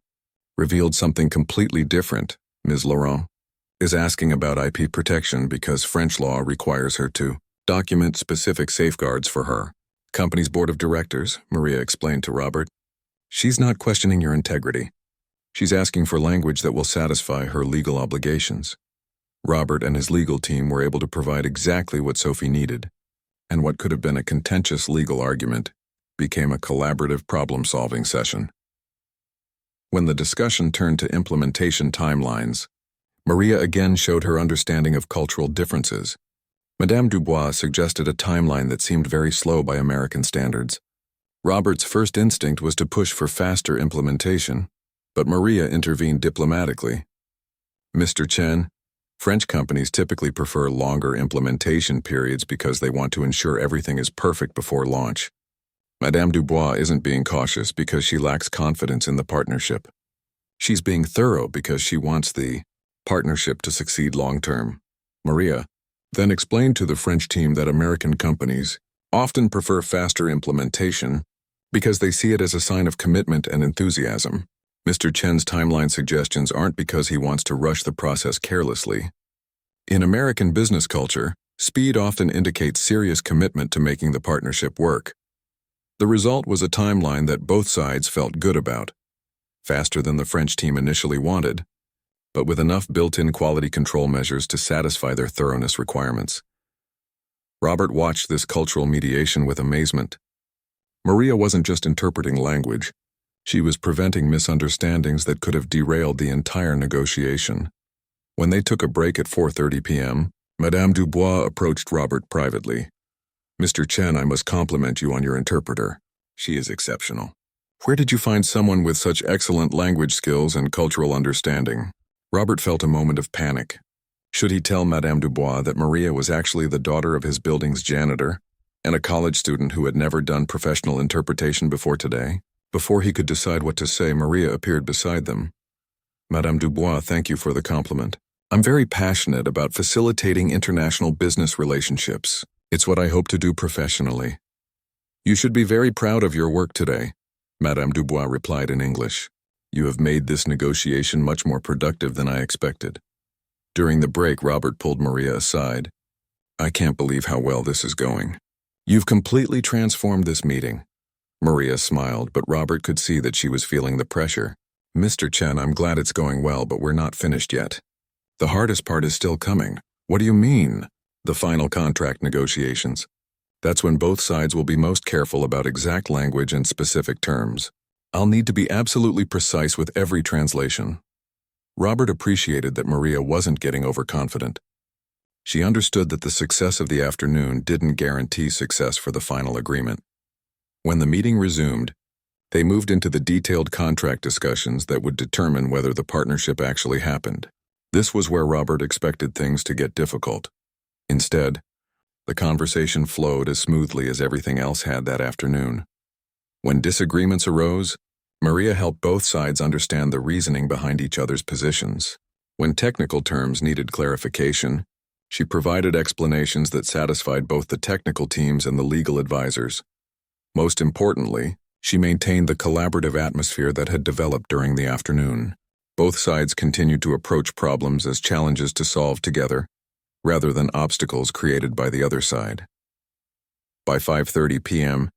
revealed something completely different. Ms. Laurent is asking about IP protection because French law requires her to document specific safeguards for her company's board of directors, Maria explained to Robert. She's not questioning your integrity. She's asking for language that will satisfy her legal obligations. Robert and his legal team were able to provide exactly what Sophie needed, and what could have been a contentious legal argument became a collaborative problem-solving session. When the discussion turned to implementation timelines, Maria again showed her understanding of cultural differences. Madame Dubois suggested a timeline that seemed very slow by American standards. Robert's first instinct was to push for faster implementation, but Maria intervened diplomatically. Mr. Chen, French companies typically prefer longer implementation periods because they want to ensure everything is perfect before launch. Madame Dubois isn't being cautious because she lacks confidence in the partnership. She's being thorough because she wants the partnership to succeed long-term. Maria then explained to the French team that American companies often prefer faster implementation because they see it as a sign of commitment and enthusiasm. Mr. Chen's timeline suggestions aren't because he wants to rush the process carelessly. In American business culture, speed often indicates serious commitment to making the partnership work. The result was a timeline that both sides felt good about, faster than the French team initially wanted, but with enough built-in quality control measures to satisfy their thoroughness requirements. Robert watched this cultural mediation with amazement. Maria wasn't just interpreting language, she was preventing misunderstandings that could have derailed the entire negotiation. When they took a break at 4:30 p.m., Madame Dubois approached Robert privately. Mr. Chen, I must compliment you on your interpreter. She is exceptional. Where did you find someone with such excellent language skills and cultural understanding? Robert felt a moment of panic. Should he tell Madame Dubois that Maria was actually the daughter of his building's janitor and a college student who had never done professional interpretation before today? Before he could decide what to say, Maria appeared beside them. Madame Dubois, thank you for the compliment. I'm very passionate about facilitating international business relationships. It's what I hope to do professionally. You should be very proud of your work today, Madame Dubois replied in English. You have made this negotiation much more productive than I expected. During the break, Robert pulled Maria aside. I can't believe how well this is going. You've completely transformed this meeting. Maria smiled, but Robert could see that she was feeling the pressure. Mr. Chen, I'm glad it's going well, but we're not finished yet. The hardest part is still coming. What do you mean? The final contract negotiations. That's when both sides will be most careful about exact language and specific terms. I'll need to be absolutely precise with every translation. Robert appreciated that Maria wasn't getting overconfident. She understood that the success of the afternoon didn't guarantee success for the final agreement. When the meeting resumed, they moved into the detailed contract discussions that would determine whether the partnership actually happened. This was where Robert expected things to get difficult. Instead, the conversation flowed as smoothly as everything else had that afternoon. When disagreements arose, Maria helped both sides understand the reasoning behind each other's positions. When technical terms needed clarification, she provided explanations that satisfied both the technical teams and the legal advisors. Most importantly, she maintained the collaborative atmosphere that had developed during the afternoon. Both sides continued to approach problems as challenges to solve together, rather than obstacles created by the other side. By 5:30 p.m.,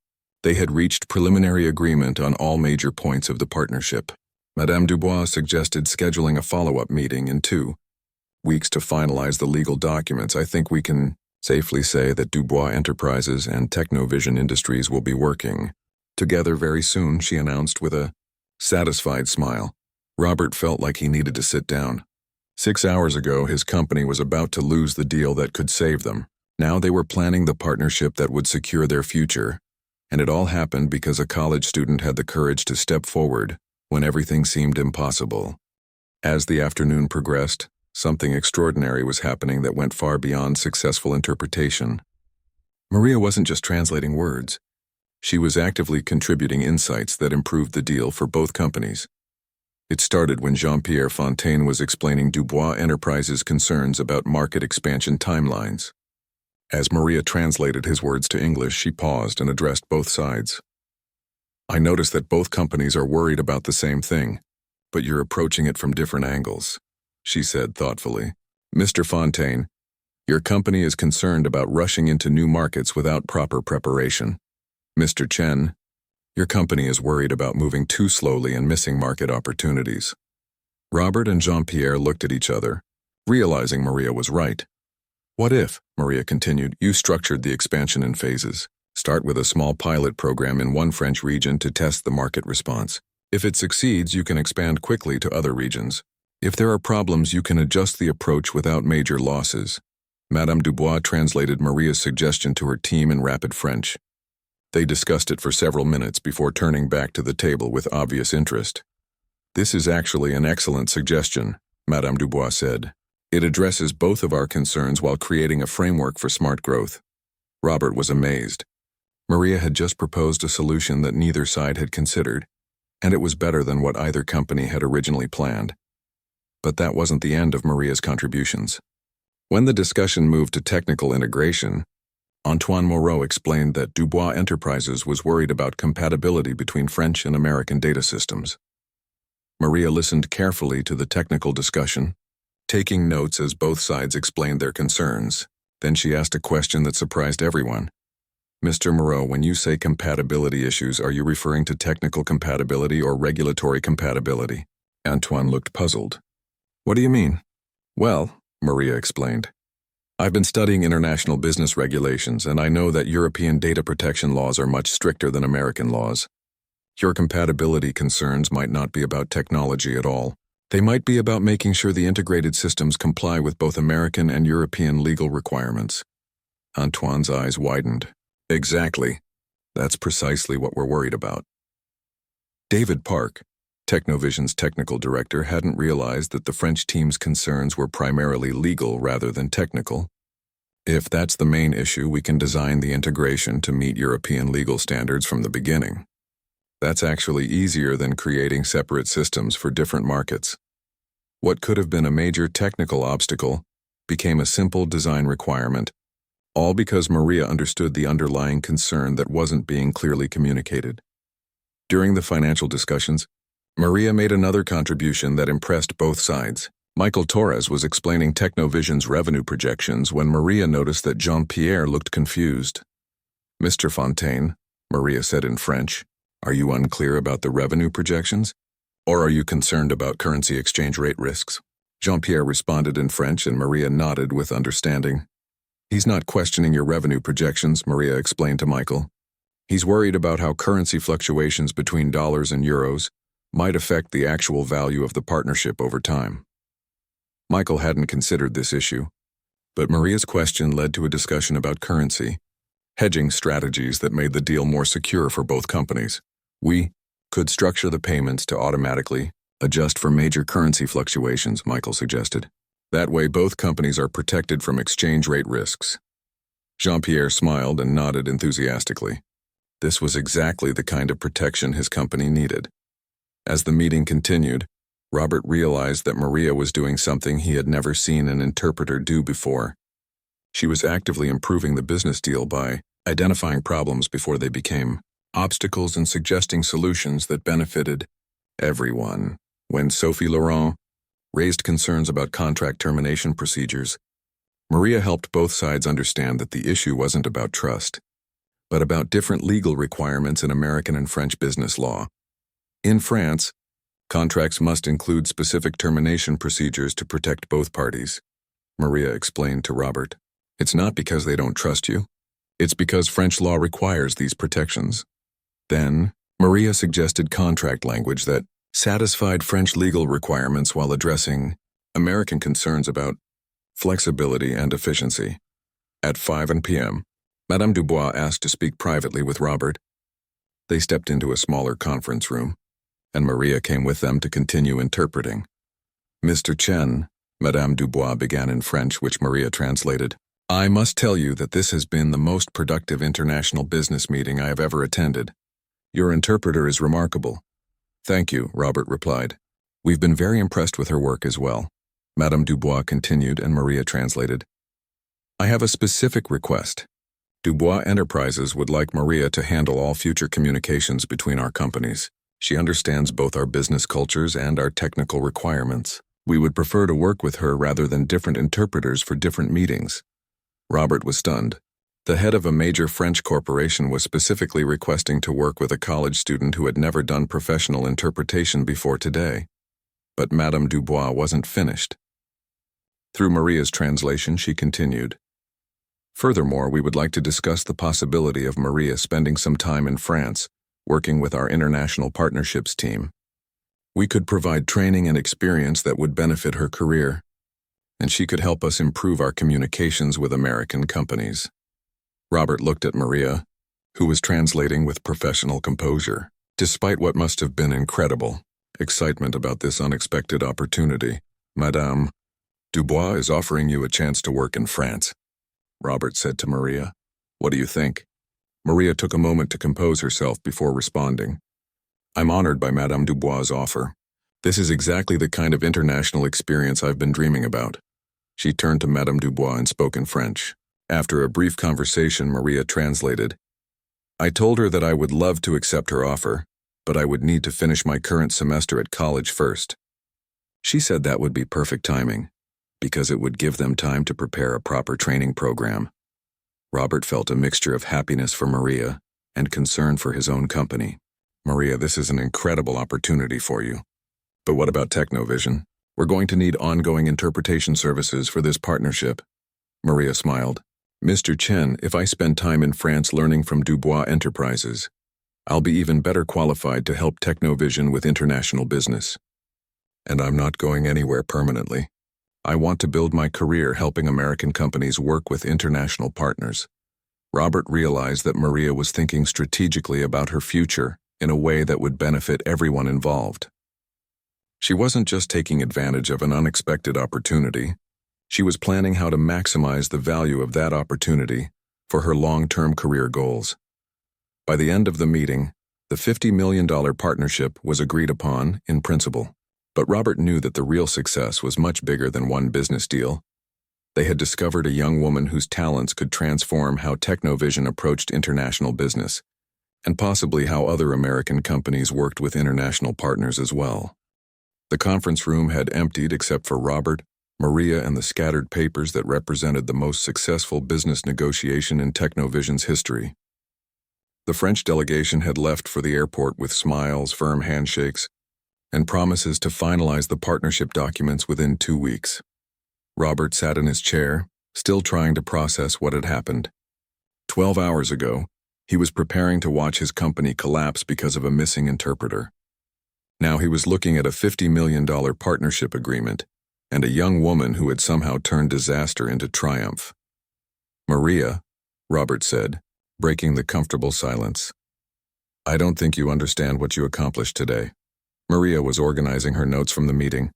they had reached preliminary agreement on all major points of the partnership. Madame Dubois suggested scheduling a follow-up meeting in 2 weeks to finalize the legal documents. I think we can safely say that Dubois Enterprises and Technovision Industries will be working together very soon, she announced with a satisfied smile. Robert felt like he needed to sit down. 6 hours ago, his company was about to lose the deal that could save them. Now they were planning the partnership that would secure their future. And it all happened because a college student had the courage to step forward when everything seemed impossible. As the afternoon progressed, something extraordinary was happening that went far beyond successful interpretation. Maria wasn't just translating words. She was actively contributing insights that improved the deal for both companies. It started when Jean-Pierre Fontaine was explaining Dubois Enterprises' concerns about market expansion timelines. As Maria translated his words to English, she paused and addressed both sides. I notice that both companies are worried about the same thing, but you're approaching it from different angles, she said thoughtfully. Mr. Fontaine, your company is concerned about rushing into new markets without proper preparation. Mr. Chen, your company is worried about moving too slowly and missing market opportunities. Robert and Jean-Pierre looked at each other, realizing Maria was right. What if, Maria continued, you structured the expansion in phases? Start with a small pilot program in one French region to test the market response. If it succeeds, you can expand quickly to other regions. If there are problems, you can adjust the approach without major losses. Madame Dubois translated Maria's suggestion to her team in rapid French. They discussed it for several minutes before turning back to the table with obvious interest. This is actually an excellent suggestion, Madame Dubois said. It addresses both of our concerns while creating a framework for smart growth. Robert was amazed. Maria had just proposed a solution that neither side had considered, and it was better than what either company had originally planned. But that wasn't the end of Maria's contributions. When the discussion moved to technical integration, Antoine Moreau explained that Dubois Enterprises was worried about compatibility between French and American data systems. Maria listened carefully to the technical discussion, taking notes as both sides explained their concerns. Then she asked a question that surprised everyone. Mr. Moreau, when you say compatibility issues, are you referring to technical compatibility or regulatory compatibility? Antoine looked puzzled. What do you mean? Well, Maria explained, I've been studying international business regulations, and I know that European data protection laws are much stricter than American laws. Your compatibility concerns might not be about technology at all. They might be about making sure the integrated systems comply with both American and European legal requirements. Antoine's eyes widened. Exactly. That's precisely what we're worried about. David Park, Technovision's technical director, hadn't realized that the French team's concerns were primarily legal rather than technical. If that's the main issue, we can design the integration to meet European legal standards from the beginning. That's actually easier than creating separate systems for different markets. What could have been a major technical obstacle became a simple design requirement, all because Maria understood the underlying concern that wasn't being clearly communicated. During the financial discussions, Maria made another contribution that impressed both sides. Michael Torres was explaining Technovision's revenue projections when Maria noticed that Jean-Pierre looked confused. Mr. Fontaine, Maria said in French, are you unclear about the revenue projections? Or are you concerned about currency exchange rate risks? Jean-Pierre responded in French and Maria nodded with understanding. He's not questioning your revenue projections, Maria explained to Michael. He's worried about how currency fluctuations between dollars and euros might affect the actual value of the partnership over time. Michael hadn't considered this issue, but Maria's question led to a discussion about currency, hedging strategies that made the deal more secure for both companies. We could structure the payments to automatically adjust for major currency fluctuations, Michael suggested. That way both companies are protected from exchange rate risks. Jean-Pierre smiled and nodded enthusiastically. This was exactly the kind of protection his company needed. As the meeting continued, Robert realized that Maria was doing something he had never seen an interpreter do before. She was actively improving the business deal by identifying problems before they became obstacles and suggesting solutions that benefited everyone. When Sophie Laurent raised concerns about contract termination procedures, Maria helped both sides understand that the issue wasn't about trust, but about different legal requirements in American and French business law. In France, contracts must include specific termination procedures to protect both parties, Maria explained to Robert. It's not because they don't trust you. It's because French law requires these protections. Then, Maria suggested contract language that satisfied French legal requirements while addressing American concerns about flexibility and efficiency. At 5 p.m., Madame Dubois asked to speak privately with Robert. They stepped into a smaller conference room, and Maria came with them to continue interpreting. Mr. Chen, Madame Dubois began in French, which Maria translated. I must tell you that this has been the most productive international business meeting I have ever attended. Your interpreter is remarkable. Thank you, Robert replied. We've been very impressed with her work as well. Madame Dubois continued and Maria translated. I have a specific request. Dubois Enterprises would like Maria to handle all future communications between our companies. She understands both our business cultures and our technical requirements. We would prefer to work with her rather than different interpreters for different meetings. Robert was stunned. The head of a major French corporation was specifically requesting to work with a college student who had never done professional interpretation before today. But Madame Dubois wasn't finished. Through Maria's translation, she continued. Furthermore, we would like to discuss the possibility of Maria spending some time in France, working with our international partnerships team. We could provide training and experience that would benefit her career, and she could help us improve our communications with American companies. Robert looked at Maria, who was translating with professional composure. Despite what must have been incredible excitement about this unexpected opportunity, Madame Dubois is offering you a chance to work in France, Robert said to Maria. What do you think? Maria took a moment to compose herself before responding. I'm honored by Madame Dubois' offer. This is exactly the kind of international experience I've been dreaming about. She turned to Madame Dubois and spoke in French. After a brief conversation, Maria translated. I told her that I would love to accept her offer, but I would need to finish my current semester at college first. She said that would be perfect timing, because it would give them time to prepare a proper training program. Robert felt a mixture of happiness for Maria and concern for his own company. Maria, this is an incredible opportunity for you. But what about Technovision? We're going to need ongoing interpretation services for this partnership. Maria smiled. Mr. Chen, if I spend time in France learning from Dubois Enterprises, I'll be even better qualified to help Technovision with international business. And I'm not going anywhere permanently. I want to build my career helping American companies work with international partners. Robert realized that Maria was thinking strategically about her future in a way that would benefit everyone involved. She wasn't just taking advantage of an unexpected opportunity. She was planning how to maximize the value of that opportunity for her long-term career goals. By the end of the meeting, the $50 million partnership was agreed upon in principle. But Robert knew that the real success was much bigger than one business deal. They had discovered a young woman whose talents could transform how Technovision approached international business, and possibly how other American companies worked with international partners as well. The conference room had emptied except for Robert, Maria, and the scattered papers that represented the most successful business negotiation in Technovision's history. The French delegation had left for the airport with smiles, firm handshakes, and promises to finalize the partnership documents within 2 weeks. Robert sat in his chair, still trying to process what had happened. 12 hours ago, he was preparing to watch his company collapse because of a missing interpreter. Now he was looking at a $50 million partnership agreement and a young woman who had somehow turned disaster into triumph. "Maria," Robert said, breaking the comfortable silence. "I don't think you understand what you accomplished today." Maria was organizing her notes from the meeting,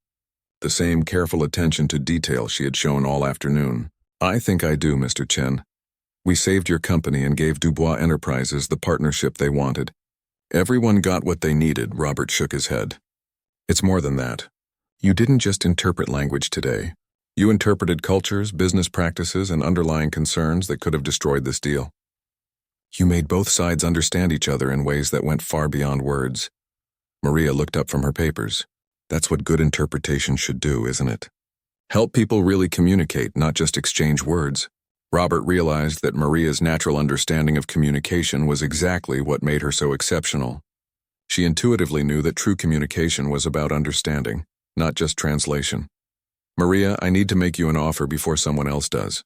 the same careful attention to detail she had shown all afternoon. "I think I do, Mr. Chen. We saved your company and gave Dubois Enterprises the partnership they wanted. Everyone got what they needed," Robert shook his head. "It's more than that. You didn't just interpret language today. You interpreted cultures, business practices, and underlying concerns that could have destroyed this deal. You made both sides understand each other in ways that went far beyond words." Maria looked up from her papers. "That's what good interpretation should do, isn't it? Help people really communicate, not just exchange words." Robert realized that Maria's natural understanding of communication was exactly what made her so exceptional. She intuitively knew that true communication was about understanding, not just translation. "Maria, I need to make you an offer before someone else does,"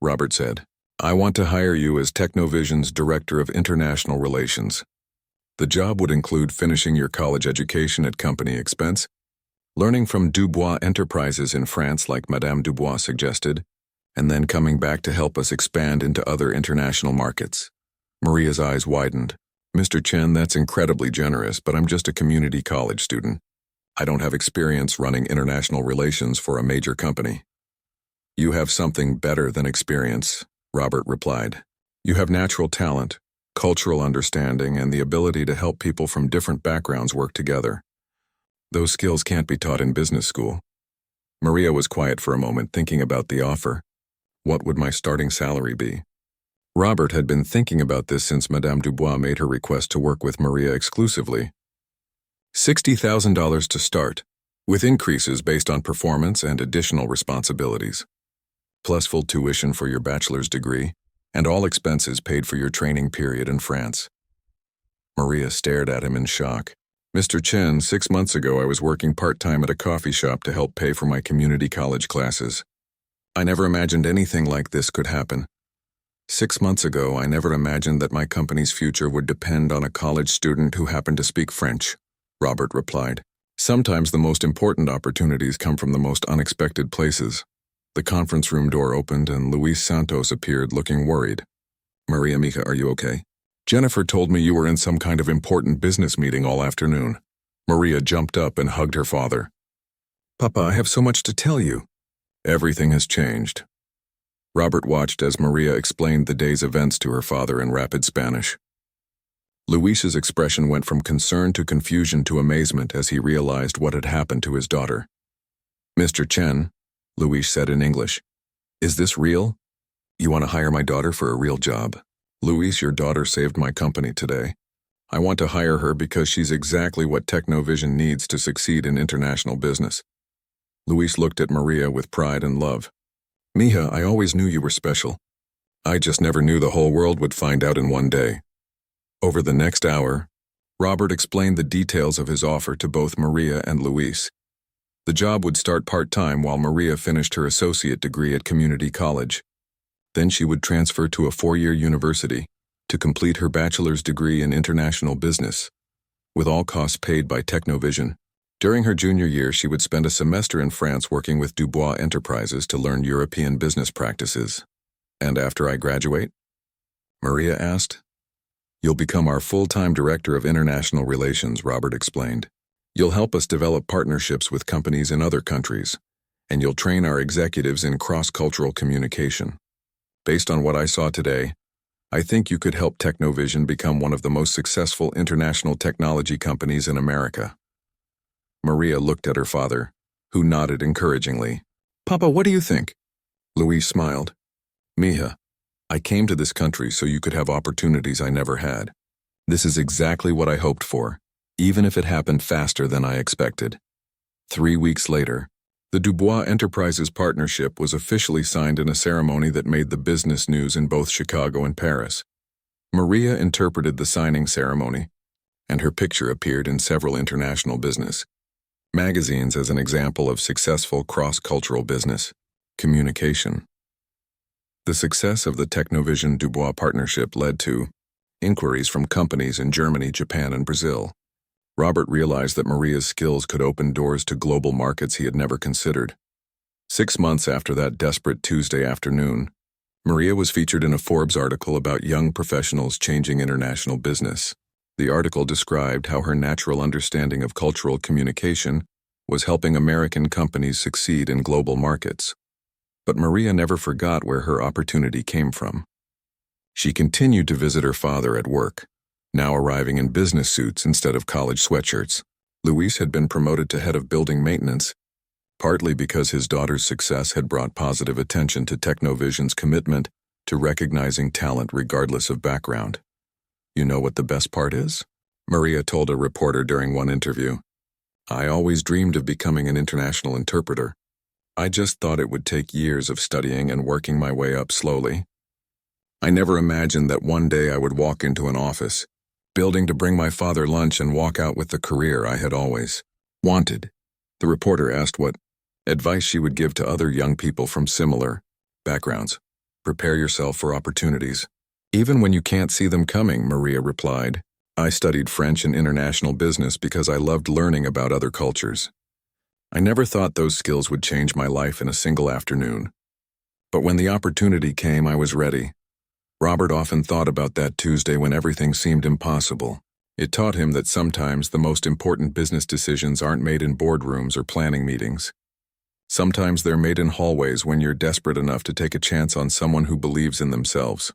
Robert said. "I want to hire you as Technovision's Director of International Relations. The job would include finishing your college education at company expense, learning from Dubois Enterprises in France like Madame Dubois suggested, and then coming back to help us expand into other international markets." Maria's eyes widened. "Mr. Chen, that's incredibly generous, but I'm just a community college student. I don't have experience running international relations for a major company." "You have something better than experience," Robert replied. "You have natural talent, cultural understanding, and the ability to help people from different backgrounds work together. Those skills can't be taught in business school." Maria was quiet for a moment, thinking about the offer. What would my starting salary be? Robert had been thinking about this since Madame Dubois made her request to work with Maria exclusively. $60,000 to start, with increases based on performance and additional responsibilities, plus full tuition for your bachelor's degree, and all expenses paid for your training period in France. Maria stared at him in shock. "Mr. Chen, 6 months ago I was working part-time at a coffee shop to help pay for my community college classes. I never imagined anything like this could happen. 6 months ago, I never imagined that my company's future would depend on a college student who happened to speak French," Robert replied. "Sometimes the most important opportunities come from the most unexpected places." The conference room door opened and Luis Santos appeared looking worried. "Maria Mija, are you okay? Jennifer told me you were in some kind of important business meeting all afternoon." Maria jumped up and hugged her father. "Papa, I have so much to tell you." "Everything has changed." Robert watched as Maria explained the day's events to her father in rapid Spanish. Luis's expression went from concern to confusion to amazement as he realized what had happened to his daughter. "Mr. Chen," Luis said in English, "is this real? You want to hire my daughter for a real job?" "Luis, your daughter saved my company today. I want to hire her because she's exactly what Technovision needs to succeed in international business." Luis looked at Maria with pride and love. "Mija, I always knew you were special. I just never knew the whole world would find out in one day." Over the next hour, Robert explained the details of his offer to both Maria and Luis. The job would start part-time while Maria finished her associate degree at community college. Then she would transfer to a 4-year university to complete her bachelor's degree in international business, with all costs paid by Technovision. During her junior year, she would spend a semester in France working with Dubois Enterprises to learn European business practices. "And after I graduate?" Maria asked. "You'll become our full-time Director of International Relations," Robert explained. "You'll help us develop partnerships with companies in other countries, and you'll train our executives in cross-cultural communication. Based on what I saw today, I think you could help Technovision become one of the most successful international technology companies in America." Maria looked at her father, who nodded encouragingly. "Papa, what do you think?" Luis smiled. "Mija, I came to this country so you could have opportunities I never had. This is exactly what I hoped for, even if it happened faster than I expected." 3 weeks later, the Dubois Enterprises partnership was officially signed in a ceremony that made the business news in both Chicago and Paris. Maria interpreted the signing ceremony, and her picture appeared in several international business magazines as an example of successful cross-cultural business communication. The success of the Technovision Dubois partnership led to inquiries from companies in Germany, Japan, and Brazil. Robert realized that Maria's skills could open doors to global markets he had never considered. 6 months after that desperate Tuesday afternoon, Maria was featured in a Forbes article about young professionals changing international business. The article described how her natural understanding of cultural communication was helping American companies succeed in global markets. But Maria never forgot where her opportunity came from. She continued to visit her father at work, now arriving in business suits instead of college sweatshirts. Luis had been promoted to head of building maintenance, partly because his daughter's success had brought positive attention to Technovision's commitment to recognizing talent regardless of background. "You know what the best part is?" Maria told a reporter during one interview. "I always dreamed of becoming an international interpreter. I just thought it would take years of studying and working my way up slowly. I never imagined that one day I would walk into an office, building to bring my father lunch and walk out with the career I had always wanted." The reporter asked what advice she would give to other young people from similar backgrounds. "Prepare yourself for opportunities, even when you can't see them coming," Maria replied. "I studied French and international business because I loved learning about other cultures. I never thought those skills would change my life in a single afternoon. But when the opportunity came, I was ready." Robert often thought about that Tuesday when everything seemed impossible. It taught him that sometimes the most important business decisions aren't made in boardrooms or planning meetings. Sometimes they're made in hallways when you're desperate enough to take a chance on someone who believes in themselves.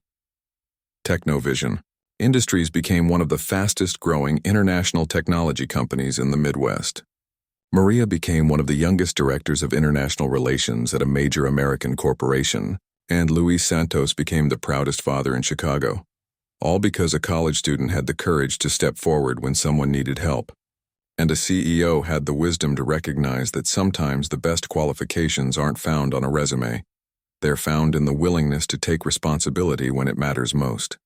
Technovision Industries became one of the fastest-growing international technology companies in the Midwest. Maria became one of the youngest directors of international relations at a major American corporation, and Luis Santos became the proudest father in Chicago. All because a college student had the courage to step forward when someone needed help. And a CEO had the wisdom to recognize that sometimes the best qualifications aren't found on a resume. They're found in the willingness to take responsibility when it matters most.